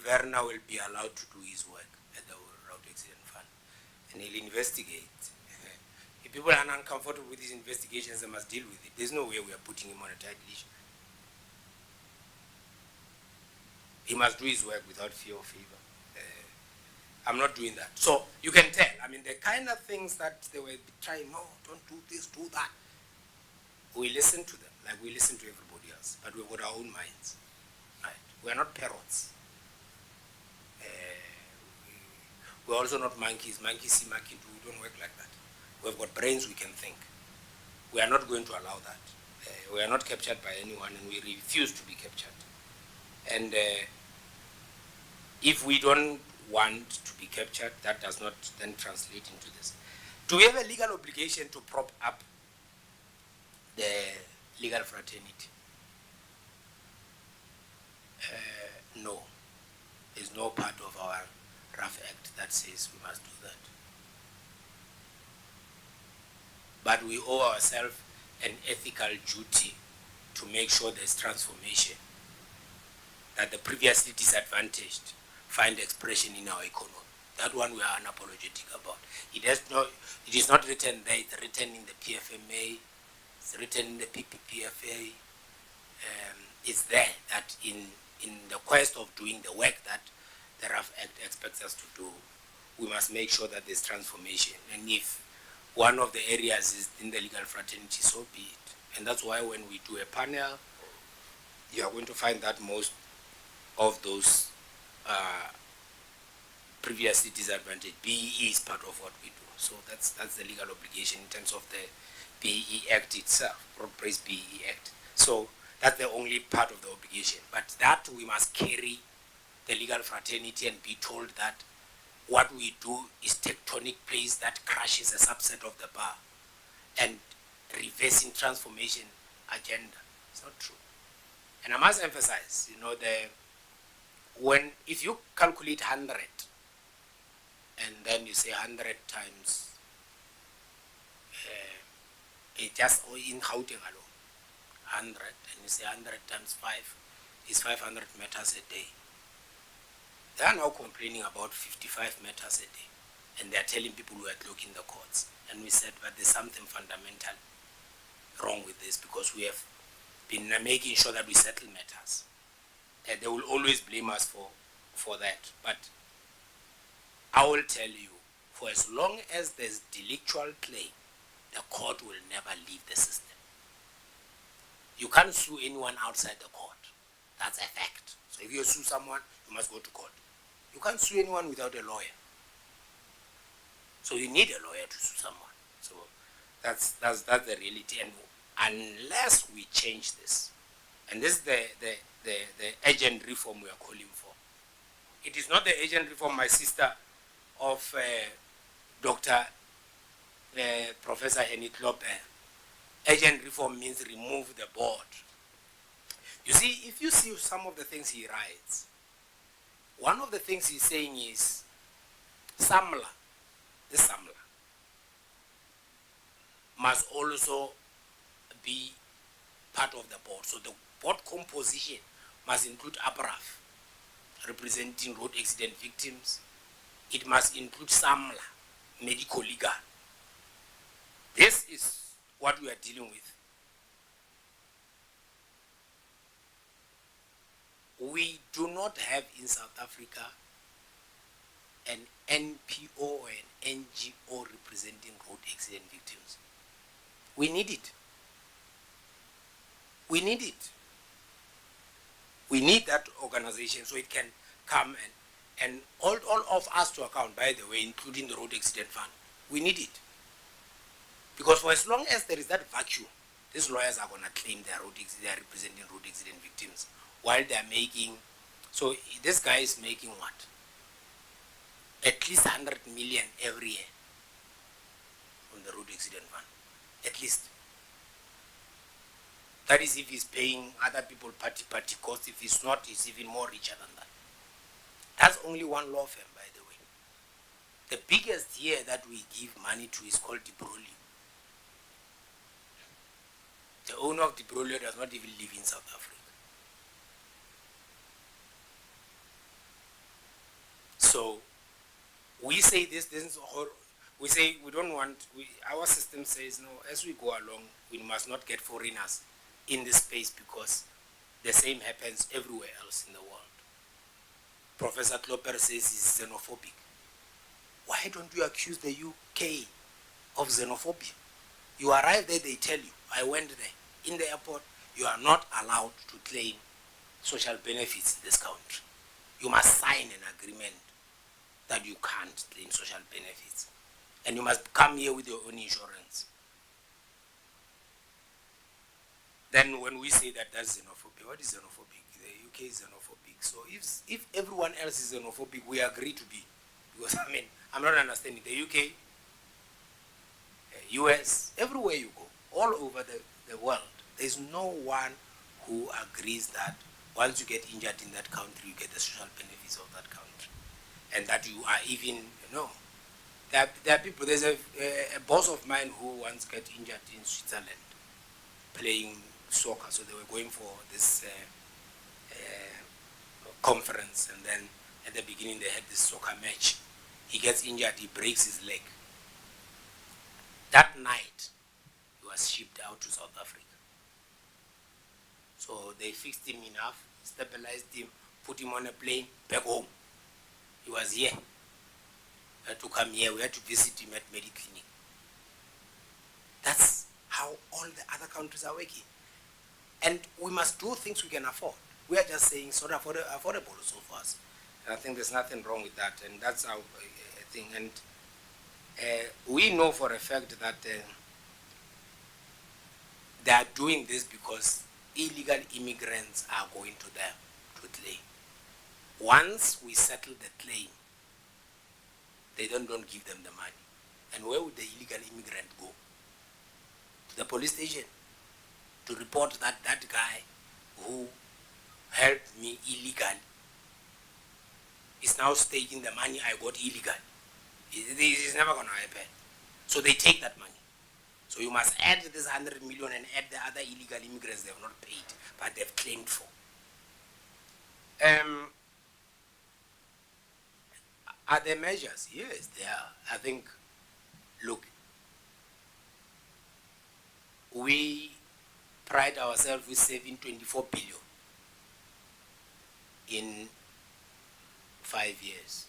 Werner will be allowed to do his work at the Road Accident Fund, and he'll investigate. If people are uncomfortable with his investigations, they must deal with it. There's no way we are putting him on a tight leash. He must do his work without fear or favor. I'm not doing that. So you can tell, I mean, the kind of things that they were trying, no, don't do this, do that. We listen to them like we listen to everybody else, but we've got our own minds. Right? We're not parrots. We're also not monkeys. Monkeys see monkey do. We don't work like that. We've got brains, we can think. We are not going to allow that. We are not captured by anyone, and we refuse to be captured. And if we don't want to be captured, that does not then translate into this. Do we have a legal obligation to prop up the legal fraternity? No. There's no part of our RAF Act that says we must do that. But we owe ourselves an ethical duty to make sure there's transformation, that the previously disadvantaged find expression in our economy. That one we are unapologetic about. It is not written there, it's written in the PFMA, it's written in the PPPFA. It's there that in the quest of doing the work that the RAF Act expects us to do, we must make sure that there's transformation. And if one of the areas is in the legal fraternity, so be it. And that's why when we do a panel, you are going to find that most of those previously disadvantaged, BEE is part of what we do. So that's the legal obligation in terms of the BEE Act itself, Broad-Based BEE Act. So that's the only part of the obligation. But that we must carry the legal fraternity and be told that what we do is tectonic plates that crushes a subset of the bar and reversing transformation agenda. It's not true. And I must emphasize, you know, if you calculate 100 and then you say 100 times, it just in Gauteng alone, 100, and you say 100 times 5 is 500 meters a day. They are now complaining about 55 meters a day, and they are telling people we are clogging the courts. And we said, but there's something fundamental wrong with this, because we have been making sure that we settle matters. And they will always blame us for that. But I will tell you, for as long as there's delictual claim, the court will never leave the system. You can't sue anyone outside the court. That's a fact. So if you sue someone, you must go to court. You can't sue anyone without a lawyer. So you need a lawyer to sue someone. So that's the reality. And unless we change this, and this is the agent reform we are calling for. It is not the agent reform, my sister, of Dr. Professor Henny Klopp. Agent reform means remove the board. You see, if you see some of the things he writes, one of the things he's saying is SAMLA, the SAMLA, must also be part of the board. So the board composition must include ABRAF, representing road accident victims. It must include SAMLA, medical legal. This is what we are dealing with. We do not have in South Africa an NPO or an NGO representing road accident victims. We need it. We need it. We need that organization so it can come and hold all of us to account, by the way, including the road accident fund. We need it. Because for as long as there is that vacuum, these lawyers are going to claim they are representing road accident victims while they are making, so this guy is making what? At least 100 million every year from the road accident fund. At least. That is if he's paying other people party costs. If he's not, he's even more richer than that. That's only one law firm, by the way. The biggest here that we give money to is called DiBrolio. The owner of DiBrolio does not even live in South Africa. So we say this is we say we don't want, our system says no, as we go along, we must not get foreigners in this space because the same happens everywhere else in the world. Professor Klopper says he's xenophobic. Why don't you accuse the UK of xenophobia? You arrive there, they tell you, I went there. In the airport, you are not allowed to claim social benefits in this country. You must sign an agreement that you can't claim social benefits. And you must come here with your own insurance. Then when we say that that's xenophobia, what is xenophobic? The UK is xenophobic. So if everyone else is xenophobic, we agree to be. Because I mean, I'm not understanding. The UK, US, everywhere you go, all over the world, there's no one who agrees that once you get injured in that country, you get the social benefits of that country. And that you are even, you know, there are people, there's a boss of mine who once got injured in Switzerland playing soccer. So they were going for this conference, and then at the beginning they had this soccer match. He gets injured, he breaks his leg. That night, he was shipped out to South Africa. So they fixed him enough, stabilized him, put him on a plane, back home. He was here. We had to come here, we had to visit him at Mediclinic. That's how all the other countries are working. And we must do things we can afford. We are just saying it's not affordable so for us. And I think there's nothing wrong with that, and that's our thing. And we know for a fact that they are doing this because illegal immigrants are going to them to claim. Once we settle the claim, they don't give them the money. And where would the illegal immigrant go? To the police station to report that that guy who helped me illegally is now taking the money I got illegal. It's never going to happen. So they take that money. So you must add this 100 million and add the other illegal immigrants they have not paid, but they've claimed for. Are there measures? Yes, there are. I think, look, we pride ourselves with saving 24 billion in 5 years.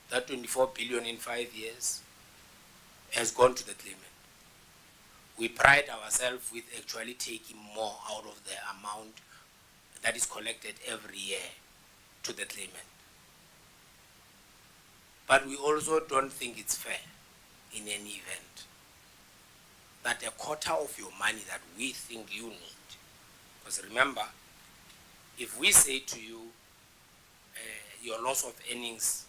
That 24 billion in 5 years has gone to the claimant. We pride ourselves with actually taking more out of the amount that is collected every year to the claimant. But we also don't think it's fair in any event that a quarter of your money that we think you need, because remember, if we say to you, your loss of earnings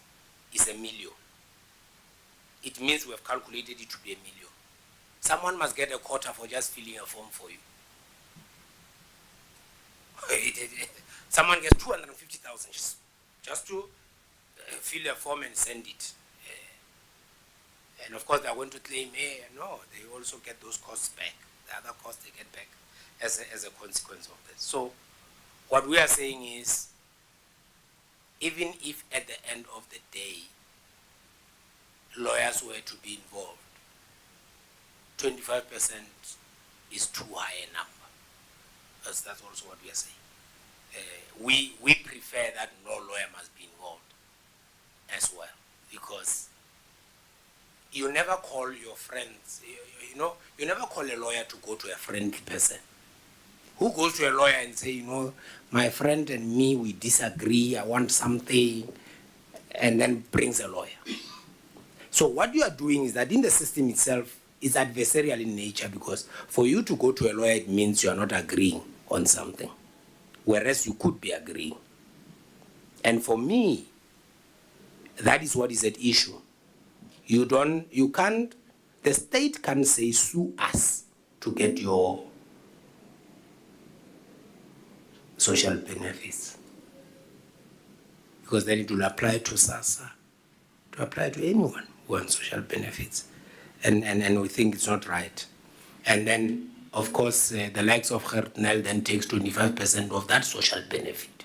is $1 million, it means we have calculated it to be $1 million. Someone must get a quarter for just filling a form for you. Someone gets 250,000 just to fill a form and send it. And of course they are going to claim, no, they also get those costs back. The other costs they get back as a consequence of this. So what we are saying is, even if at the end of the day, lawyers were to be involved, 25% is too high a number. That's also what we are saying. We prefer that no lawyer must be involved as well, because you never call your friends, you never call a lawyer to go to a friendly person. Who goes to a lawyer and say, my friend and me, we disagree, I want something, and then brings a lawyer. So what you are doing is that in the system itself is adversarial in nature, because for you to go to a lawyer, it means you are not agreeing on something, whereas you could be agreeing. And for me, that is what is at issue. The state can say, sue us to get your social benefits, because then it will apply to SASSA, to apply to anyone who wants social benefits. And we think it's not right. And then, of course, the likes of Gertnel then takes 25% of that social benefit.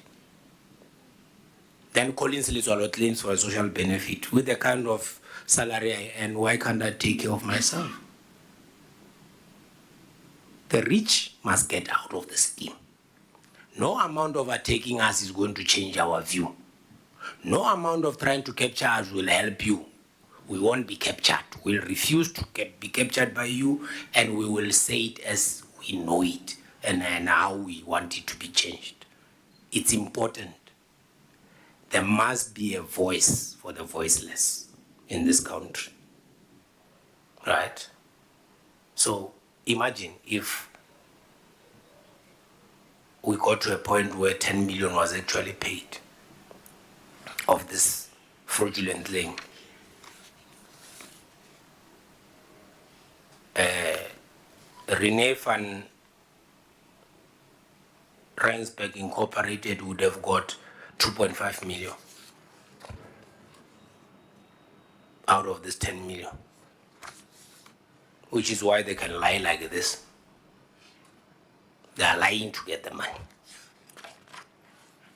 Then Collins Lizwalo claims for a social benefit. With the kind of salary I earn, why can't I take care of myself? The rich must get out of the scheme. No amount of overtaking us is going to change our view. No amount of trying to capture us will help you. We won't be captured. We'll refuse to be captured by you, and we will say it as we know it and how we want it to be changed. It's important. There must be a voice for the voiceless in this country, right? So imagine if we got to a point where 10 million was actually paid of this fraudulent thing. Renee van Rensburg Incorporated would have got 2.5 million out of this 10 million, which is why they can lie like this. They are lying to get the money.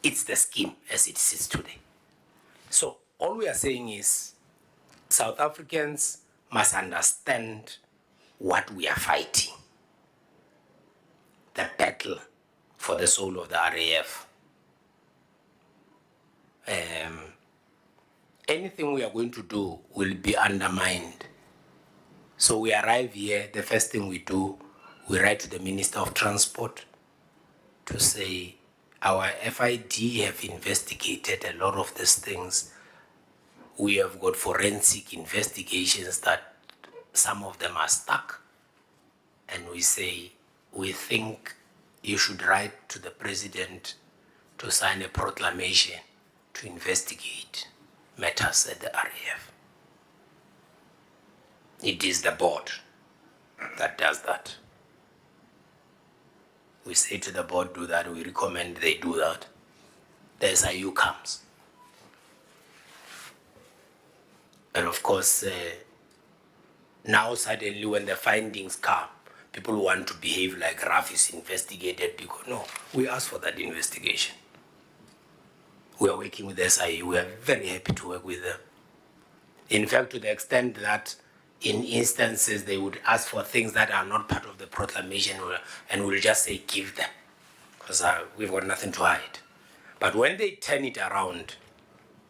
It's the scheme as it sits today. So all we are saying is South Africans must understand what we are fighting. The battle for the soul of the RAF. Anything we are going to do will be undermined. So we arrive here, the first thing we do, we write to the Minister of Transport, to say our FID have investigated a lot of these things. We have got forensic investigations that some of them are stuck. And we say, we think you should write to the president to sign a proclamation to investigate matters at the RAF. It is the board that does that. We say to the board, do that. We recommend they do that. The SIU comes. And of course, now suddenly when the findings come, people want to behave like RAF is investigated because no, we asked for that investigation. We are working with SIU. We are very happy to work with them. In fact, to the extent that in instances they would ask for things that are not part of the proclamation and we'll just say give them because we've got nothing to hide. But when they turn it around,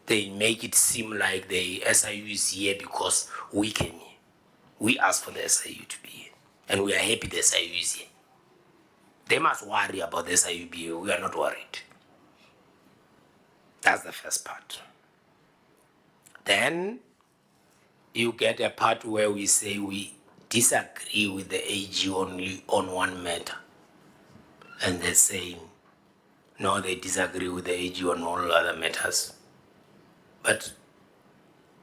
they make it seem like the SIU is here because we came here. We asked for the SIU to be here and we are happy the SIU is here. They must worry about the SIU being here. We are not worried. That's the first part. Then you get a part where we say we disagree with the AG only on one matter. And they're saying, no, they disagree with the AG on all other matters. But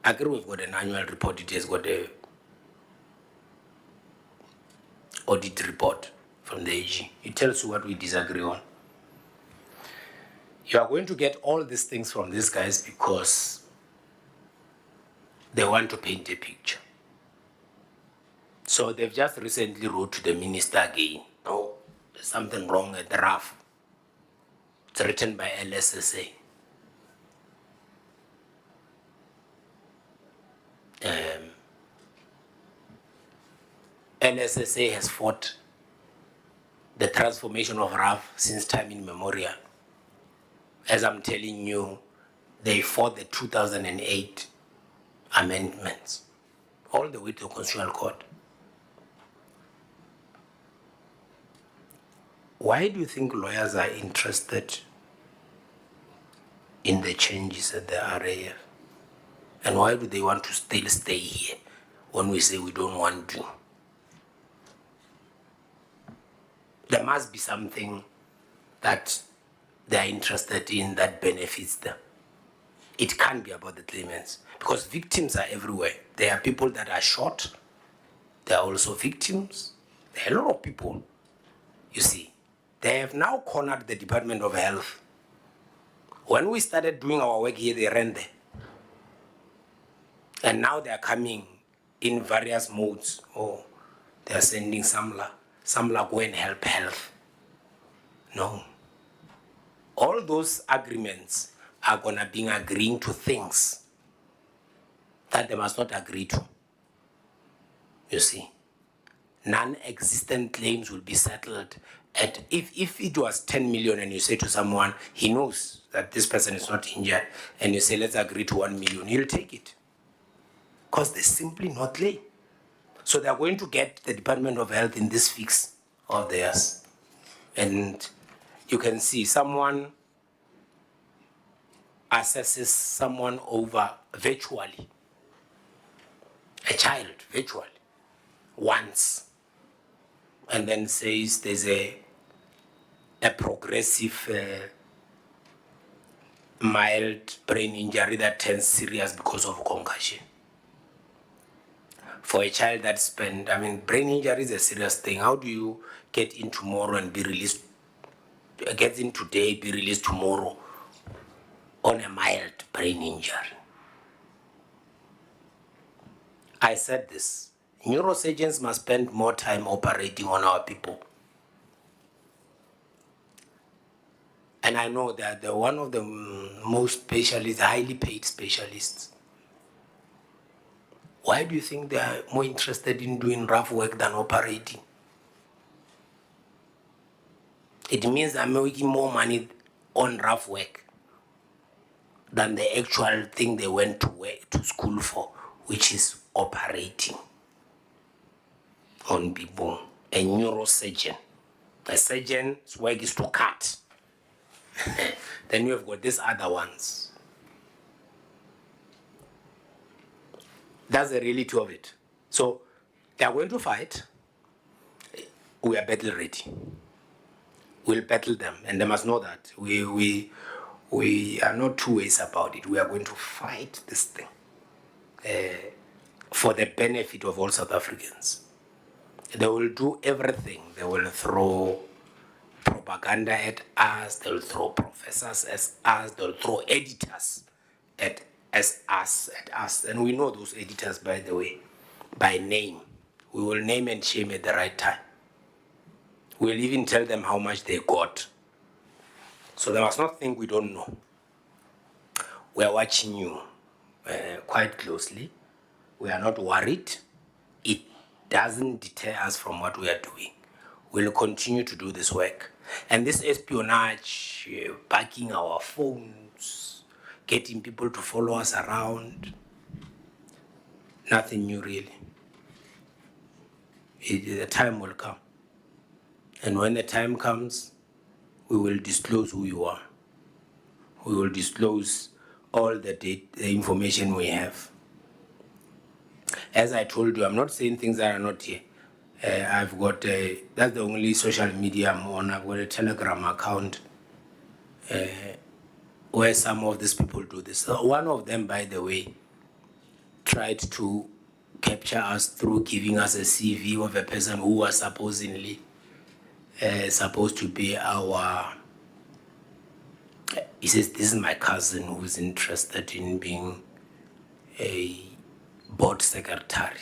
I agree we've got an annual report. It has got a audit report from the AG. It tells you what we disagree on. You are going to get all these things from these guys because they want to paint a picture. So they've just recently wrote to the minister again. Oh, there's something wrong at the RAF. It's written by LSSA. LSSA has fought the transformation of RAF since time immemorial. As I'm telling you, they fought the 2008 amendments all the way to the Constitutional Court. Why do you think lawyers are interested in the changes at the RAF? And why do they want to still stay here when we say we don't want to? There must be something that they are interested in that benefits them. It can't be about the claimants because victims are everywhere. There are people that are shot. There are also victims. There are a lot of people. You see, they have now cornered the Department of Health. When we started doing our work here, they ran there. And now they are coming in various modes. Oh, they are sending Samla. Samla, go and help health. No. All those agreements are going to be agreeing to things that they must not agree to. You see, non-existent claims will be settled at, if it was 10 million and you say to someone, he knows that this person is not injured, and you say, let's agree to 1 million, he'll take it. Because they're simply not claim. So they're going to get the Department of Health in this fix of theirs. And you can see someone assesses someone over virtually, a child virtually, once, and then says there's a progressive mild brain injury that turns serious because of concussion. For a child that spent, brain injury is a serious thing. How do you get in tomorrow and be released, get in today, be released tomorrow on a mild brain injury? I said this, neurosurgeons must spend more time operating on our people. And I know that they're one of the most specialists, highly paid specialists. Why do you think they are more interested in doing rough work than operating? It means I'm making more money on rough work than the actual thing they went to school for, which is operating on people. A neurosurgeon A surgeon's work is to cut. Then you have got these other ones. That's the reality of it. So they are going to fight. We are battle ready. We'll battle them, and they must know that we are not two ways about it. We are going to fight this thing for the benefit of all South Africans. They will do everything. They will throw propaganda at us. They'll throw professors at us. They'll throw editors at us. And we know those editors, by the way, by name. We will name and shame at the right time. We'll even tell them how much they got. So they must not think we don't know. We are watching you quite closely. We are not worried. It doesn't deter us from what we are doing. We'll continue to do this work. And this espionage, backing our phones, getting people to follow us around, nothing new really. The time will come. And when the time comes, we will disclose who you are. We will disclose all the information we have. As I told you, I'm not saying things that are not here. I've got, that's the only social media I'm on. I've got a Telegram account where some of these people do this. So one of them, by the way, tried to capture us through giving us a CV of a person who was supposedly supposed to be our, he says, this is my cousin who's interested in being a board secretary.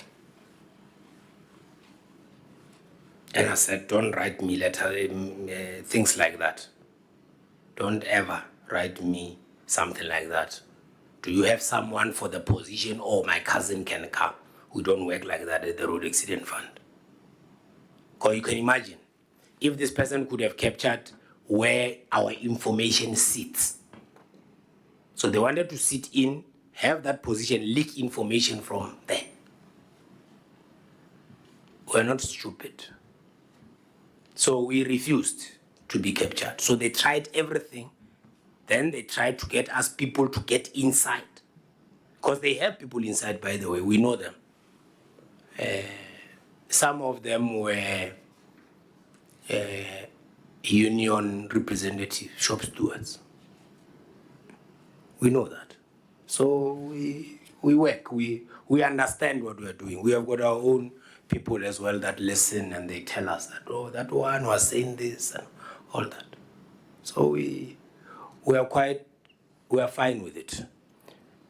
And I said, don't write me things like that. Don't ever write me something like that. Do you have someone for the position, or my cousin can come? We don't work like that at the Road Accident Fund. Because you can imagine, if this person could have captured where our information sits. So they wanted to sit in, have that position, leak information from there. We're not stupid. So we refused to be captured. So they tried everything. Then they tried to get us people to get inside. Because they have people inside, by the way, we know them. Some of them were union representatives, shop stewards. We know that. So we work, we understand what we are doing. We have got our own people as well that listen, and they tell us that, oh, that one was saying this and all that. So we are fine with it.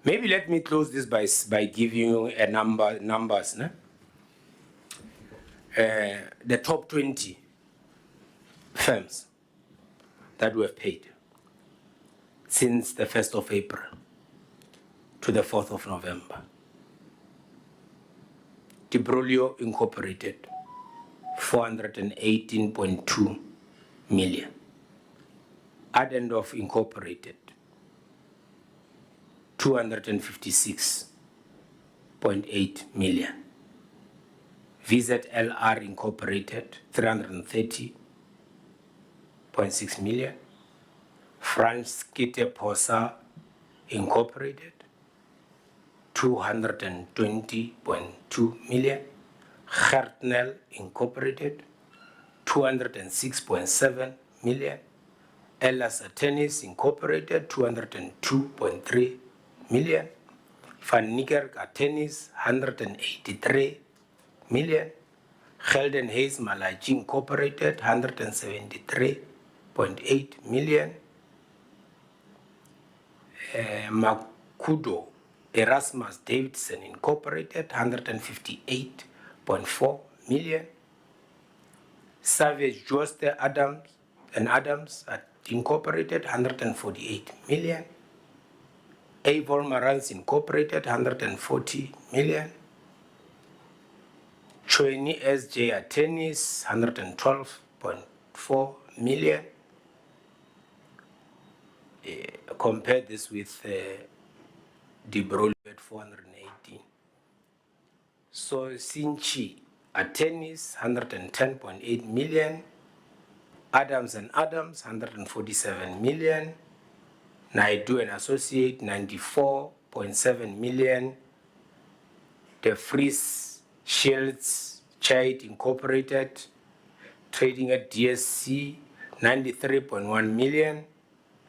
Maybe let me close this by giving you a numbers. No? The top 20 firms that we have paid since the 1st of April to the 4th of November. Tibrolio Incorporated, 418.2 million. Adendorf Incorporated, 256.8 million. VZLR Incorporated, 330.6 million. Franz Kitte Posa Incorporated, 220.2 million. Hertnel Incorporated, 206.7 million. Ellas Attorneys Incorporated, 202.3 million. Van Niekerk Attorneys, 183 million. Gelden Hayes Malachi Incorporated, 173.8 million. Makudo Erasmus Davidson Incorporated, 158.4 million. Savage Joste Adams and Adams Incorporated, 148 million. Avon Marans Incorporated, 140 million. Choini SJ Attorneys, 112.4 million. Compare this with Dibrolio at 418. So Sinchi Attorneys, 110.8 million. Adams and Adams, 147 million. Naidu and Associate, 94.7 million. The Freeze Shields Chait Incorporated, trading at DSC, 93.1 million.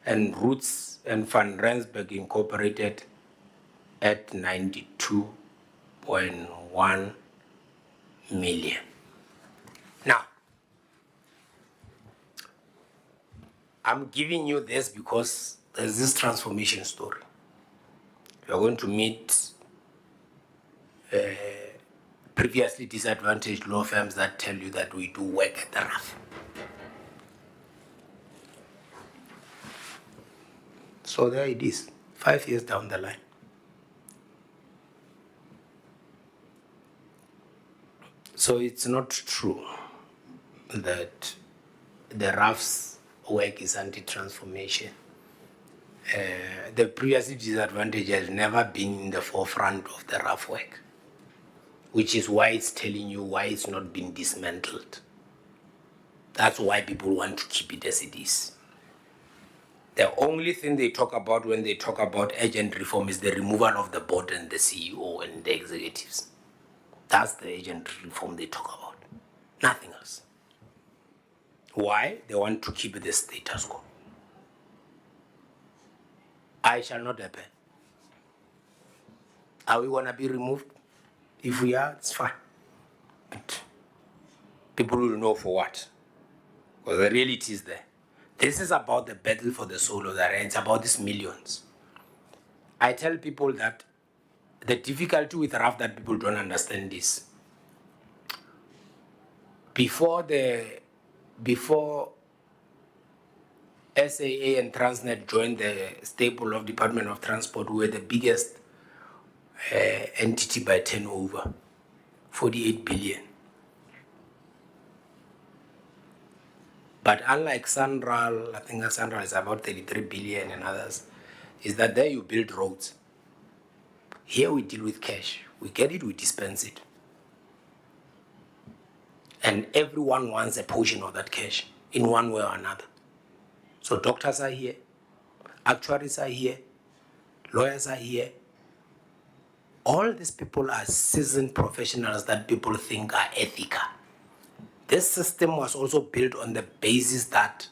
And Roots and Van Rensburg Incorporated at 92.1 million. Now, I'm giving you this because there's this transformation story. You're going to meet previously disadvantaged law firms that tell you that we do work at the rough. So there it is, 5 years down the line. So it's not true that the rough's work is anti-transformation. The previously disadvantaged has never been in the forefront of the rough work, which is why it's telling you why it's not been dismantled. That's why people want to keep it as it is. The only thing they talk about when they talk about agent reform is the removal of the board and the CEO and the executives. That's the agent reform they talk about. Nothing else. Why? They want to keep the status quo. I shall not happen. Are we going to be removed? If we are, it's fine. But people will know for what. Because the reality is there. This is about the battle for the soul of the land. It's about these millions. I tell people that the difficulty with RAF that people don't understand is before SAA and Transnet joined the stable of Department of Transport, we were the biggest entity by turnover, 48 billion. But unlike Sandral, I think Sandral is about 33 billion and others, is that there you build roads. Here we deal with cash. We get it, we dispense it. And everyone wants a portion of that cash in one way or another. So doctors are here, actuaries are here, lawyers are here. All these people are seasoned professionals that people think are ethical. This system was also built on the basis that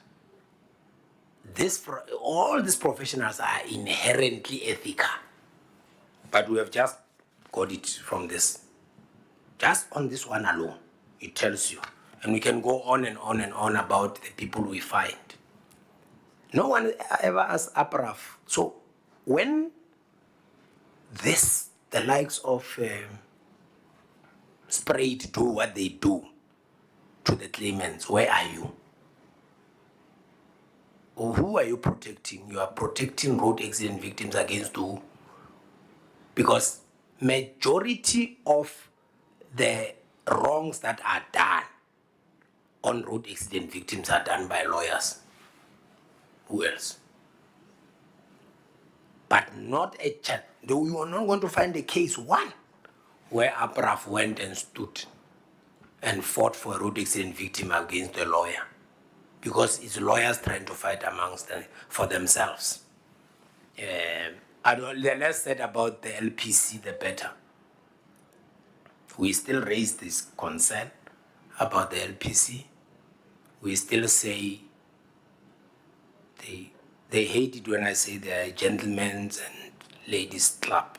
all these professionals are inherently ethical. But we have just got it from this. Just on this one alone, it tells you. And we can go on and on and on about the people we find. No one ever asked APRAF. So when the likes of Sprayed do what they do to the claimants, where are you? Or who are you protecting? You are protecting road accident victims against who? Because majority of the wrongs that are done on road accident victims are done by lawyers. Who else? But not a chat. We are not going to find a case one where APRAF went and stood and fought for a road accident victim against the lawyer, because it's lawyers trying to fight amongst them for themselves. The less said about the LPC, the better. We still raise this concern about the LPC. We still say they hate it when I say they are a gentlemen's and ladies' club,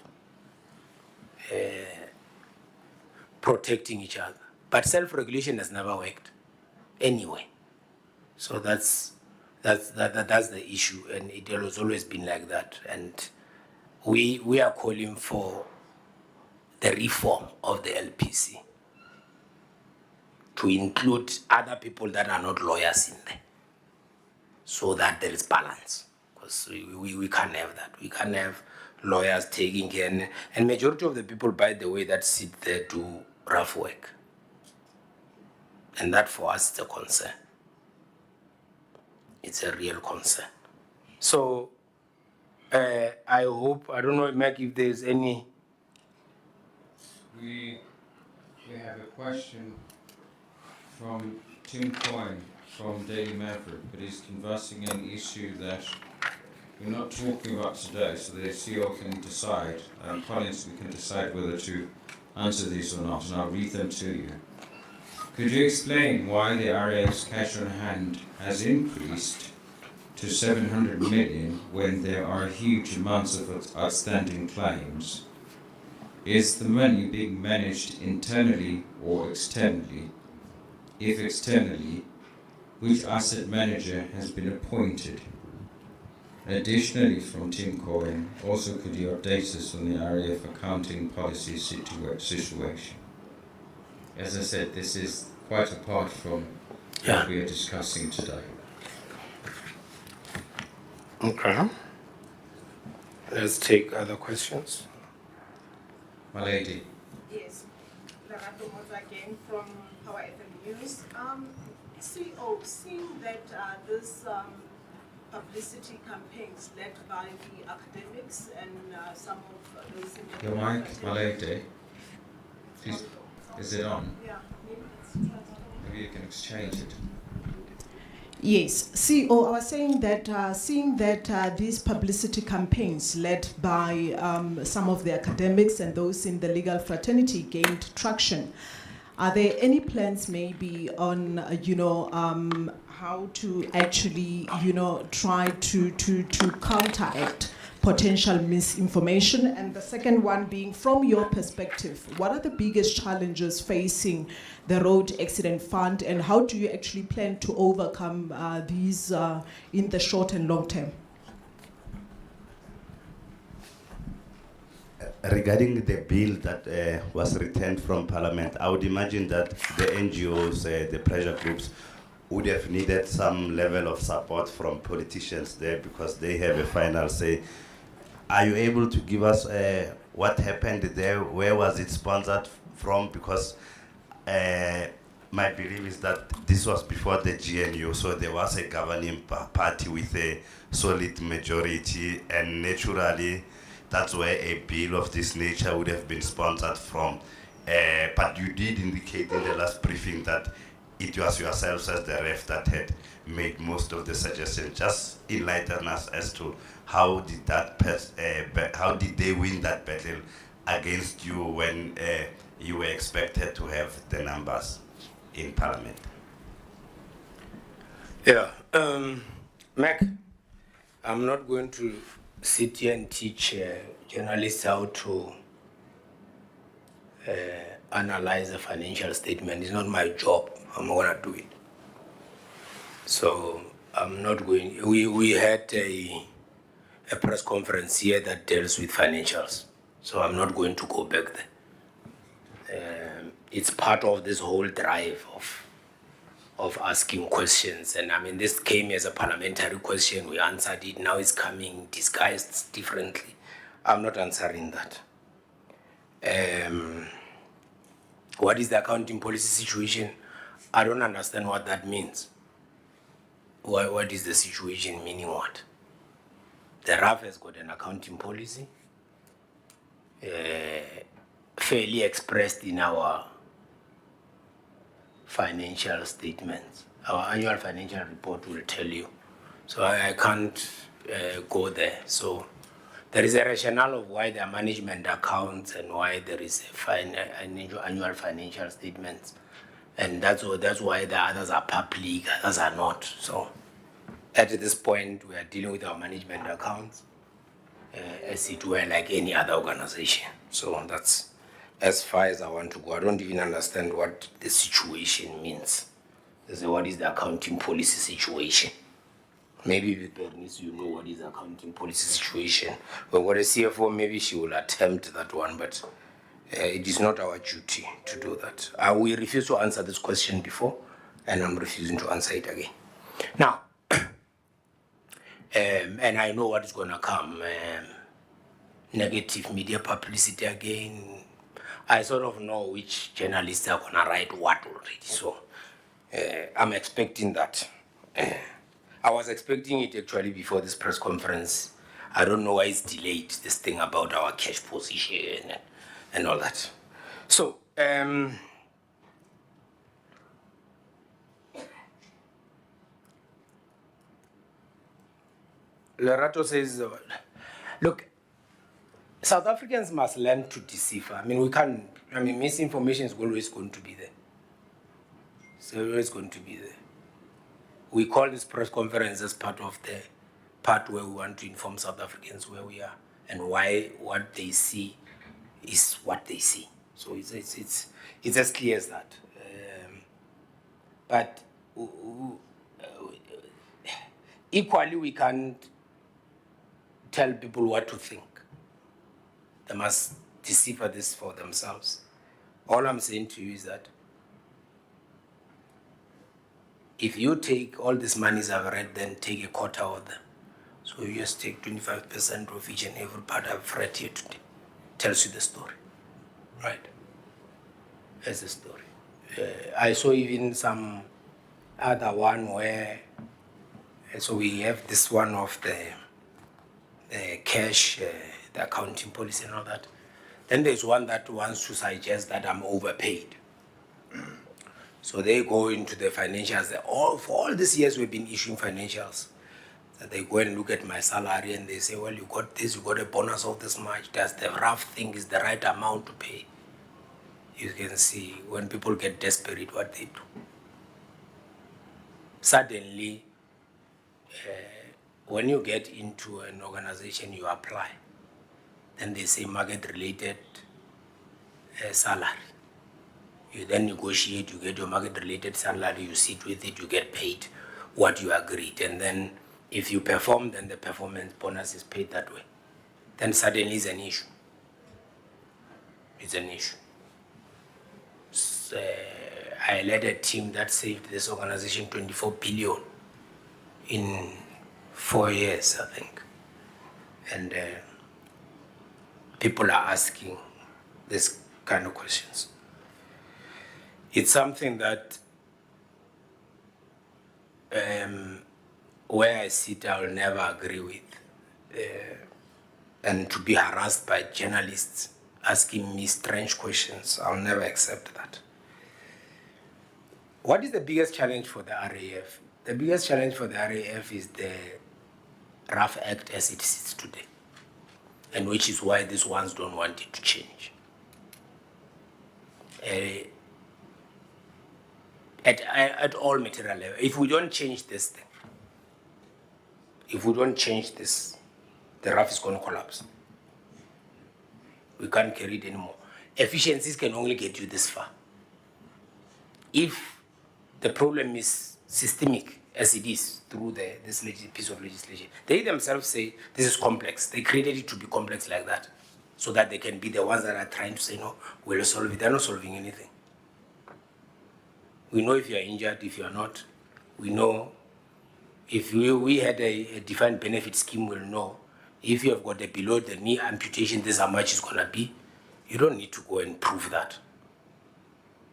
protecting each other. But self-regulation has never worked anyway. So that's the issue, and it has always been like that. And we are calling for the reform of the LPC to include other people that are not lawyers in there, so that there is balance. Because we can't have that. We can't have lawyers taking care. And majority of the people, by the way, that sit there do rough work. And that for us is a concern. It's a real concern. So I hope, I don't know, Mac, if there's any. We have a question from Tim Coyne from Daily Maverick, but he's conversing an issue that we're not talking about today, so the CEO can decide, Collins, we can decide whether to answer these or not, and I'll read them to you. Could you explain why the RAF's cash on hand has increased to 700 million when there are huge amounts of outstanding claims? Is the money being managed internally or externally? If externally, which asset manager has been appointed? Additionally, from Tim Coyne, also could you update us on the RAF accounting policy situation? As I said, this is quite apart from what we are discussing today. Okay. Let's take other questions. My lady. Yes, Lerato Mota again from Power FM News. CEO, seeing that this publicity campaigns led by the academics and some of those in the... Your mic, my lady. Please, is it on? Yeah, Maybe you can exchange it. Yes, CEO, I was saying that seeing that these publicity campaigns led by some of the academics and those in the legal fraternity gained traction, are there any plans maybe on, how to actually, try to counteract potential misinformation? And the second one being, from your perspective, what are the biggest challenges facing the Road Accident Fund, and how do you actually plan to overcome these in the short and long term? Regarding the bill that was returned from Parliament, I would imagine that the NGOs, the pressure groups, would have needed some level of support from politicians there because they have a final say. Are you able to give us what happened there? Where was it sponsored from? Because my belief is that this was before the GNU, so there was a governing party with a solid majority, and naturally that's where a bill of this nature would have been sponsored from. But you did indicate in the last briefing that it was yourselves as the ref that had made most of the suggestions. Just enlighten us as to how did how did they win that battle against you when you were expected to have the numbers in Parliament? Yeah, Mac, I'm not going to sit here and teach journalists how to analyze a financial statement. It's not my job. I'm not going to do it. So I'm not going. We had a press conference here that deals with financials. So I'm not going to go back there. It's part of this whole drive of asking questions. And I mean, this came as a parliamentary question. We answered it. Now it's coming disguised differently. I'm not answering that. What is the accounting policy situation? I don't understand what that means. What is the situation, meaning what? The RAF has got an accounting policy, fairly expressed in our financial statements. Our annual financial report will tell you. So I can't go there. So there is a rationale of why there are management accounts and why there is annual financial statements. And that's why the others are public, others are not. So at this point, we are dealing with our management accounts as it were like any other organization. So that's as far as I want to go. I don't even understand what the situation means. So what is the accounting policy situation? Maybe Bernice, you know what is the accounting policy situation. But what a CFO, maybe she will attempt that one, but it is not our duty to do that. We refused to answer this question before, and I'm refusing to answer it again. Now, and I know what is going to come. Negative media publicity again. I sort of know which journalists are going to write what already. So I'm expecting that. I was expecting it actually before this press conference. I don't know why it's delayed, this thing about our cash position and all that. So, Lerato says, look, South Africans must learn to decipher. I mean, we can't, I mean, misinformation is always going to be there. It's always going to be there. We call this press conference as part of the part where we want to inform South Africans where we are and why what they see is what they see. So it's as clear as that. But equally, we can't tell people what to think. They must decipher this for themselves. All I'm saying to you is that if you take all these monies I've read, then take a quarter of them. So you just take 25% of each and every part I've read here today. Tells you the story, right? That's the story. I saw even some other one where, so we have this one of the cash, the accounting policy and all that. Then there's one that wants to suggest that I'm overpaid. So they go into the financials. For all these years we've been issuing financials. And they go and look at my salary and they say, well, you got this, you got a bonus of this much. Does the rough thing is the right amount to pay? You can see when people get desperate what they do. Suddenly, when you get into an organization, you apply. Then they say market-related salary. You then negotiate, you get your market-related salary, you sit with it, you get paid what you agreed. And then if you perform, then the performance bonus is paid that way. Then suddenly it's an issue. It's an issue. I led a team that saved this organization 24 billion in 4 years, I think. And people are asking this kind of questions. It's something that where I sit, I will never agree with. And to be harassed by journalists asking me strange questions, I'll never accept that. What is the biggest challenge for the RAF? The biggest challenge for the RAF is the RAF Act as it sits today, and which is why these ones don't want it to change. At all material level, if we don't change this thing, if we don't change this, the RAF is going to collapse. We can't carry it anymore. Efficiencies can only get you this far. If the problem is systemic, as it is through this piece of legislation, they themselves say this is complex. They created it to be complex like that, so that they can be the ones that are trying to say, no, we'll solve it. They're not solving anything. We know if you're injured, if you're not. We know if we had a defined benefit scheme, we'll know if you have got a below the knee amputation, this is how much it's going to be. You don't need to go and prove that.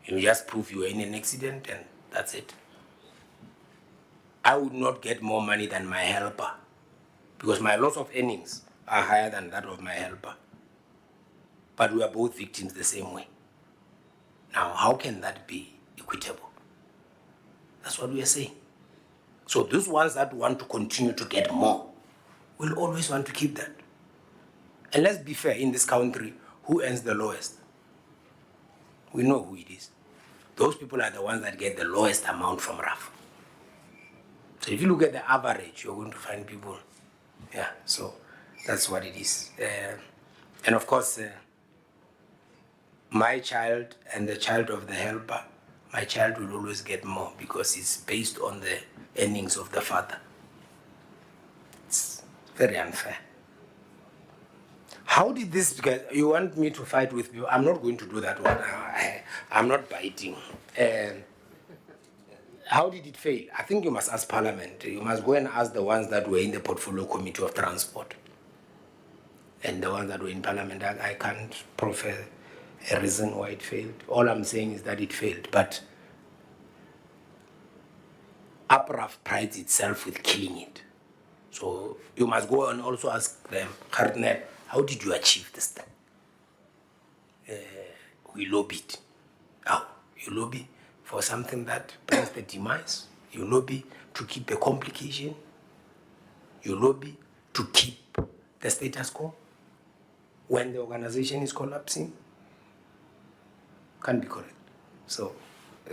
You just prove you were in an accident and that's it. I would not get more money than my helper because my loss of earnings are higher than that of my helper. But we are both victims the same way. Now, how can that be equitable? That's what we are saying. So those ones that want to continue to get more will always want to keep that. And let's be fair, in this country, who earns the lowest? We know who it is. Those people are the ones that get the lowest amount from RAF. So if you look at the average, you're going to find people, yeah, so that's what it is. And of course, my child and the child of the helper, my child will always get more because it's based on the earnings of the father. It's very unfair. How did this get, you want me to fight with you? I'm not going to do that one. I'm not biting. How did it fail? I think you must ask Parliament. You must go and ask the ones that were in the Portfolio Committee of Transport. And the ones that were in Parliament, I can't proffer a reason why it failed. All I'm saying is that it failed. But UPRAF prides itself with killing it. So you must go and also ask them, Cardinal, how did you achieve this thing? We lobbied. How? You lobby for something that brings the demise. You lobby to keep a complication. You lobby to keep the status quo when the organization is collapsing can't be correct. So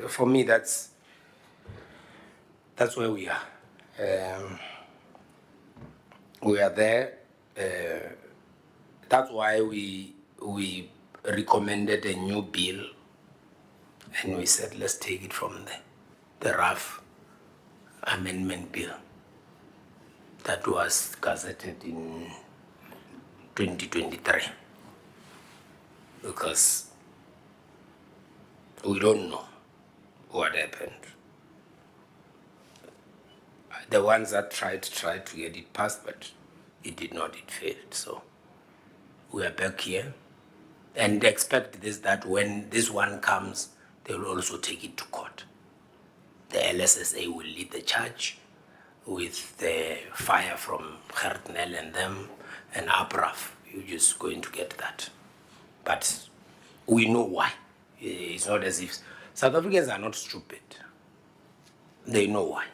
for me, that's where we are. We are there. That's why we recommended a new bill, and we said let's take it from the rough amendment bill that was gazetted in 2023, because we don't know what happened. The ones that tried to get it passed, but it did not, it failed. So we are back here and expect this, that when this one comes, they will also take it to court. The LSSA will lead the charge with the fire from Gertnel and them and Abraf. You're just going to get that. But we know why. It's not as if South Africans are not stupid. They know why.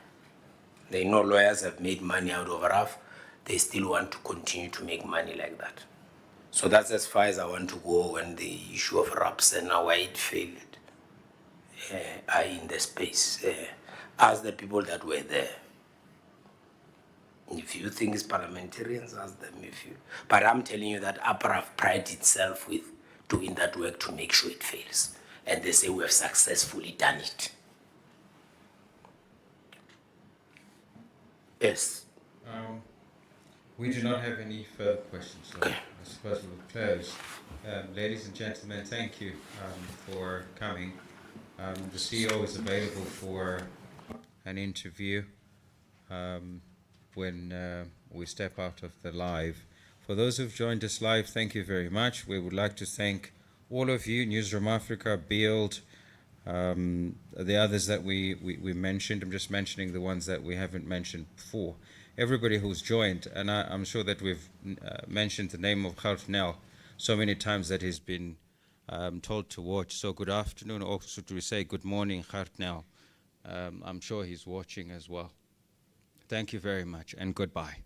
They know lawyers have made money out of RAF. They still want to continue to make money like that. So that's as far as I want to go when the issue of RAPs and why it failed are in the space. Ask the people that were there. If you think it's parliamentarians, ask them if you. But I'm telling you that APRAF prides itself with doing that work to make sure it fails. And they say we have successfully done it. Yes. We do not have any further questions, so Okay. I suppose we'll close. Ladies and gentlemen, thank you for coming. The CEO is available for an interview when we step out of the live. For those who've joined us live, thank you very much. We would like to thank all of you, Newsroom Africa, Build, the others that we mentioned. I'm just mentioning the ones that we haven't mentioned before. Everybody who's joined, and I'm sure that we've mentioned the name of Gertnel so many times that he's been told to watch. So good afternoon, or should we say good morning, Gertnel. I'm sure he's watching as well. Thank you very much, and goodbye.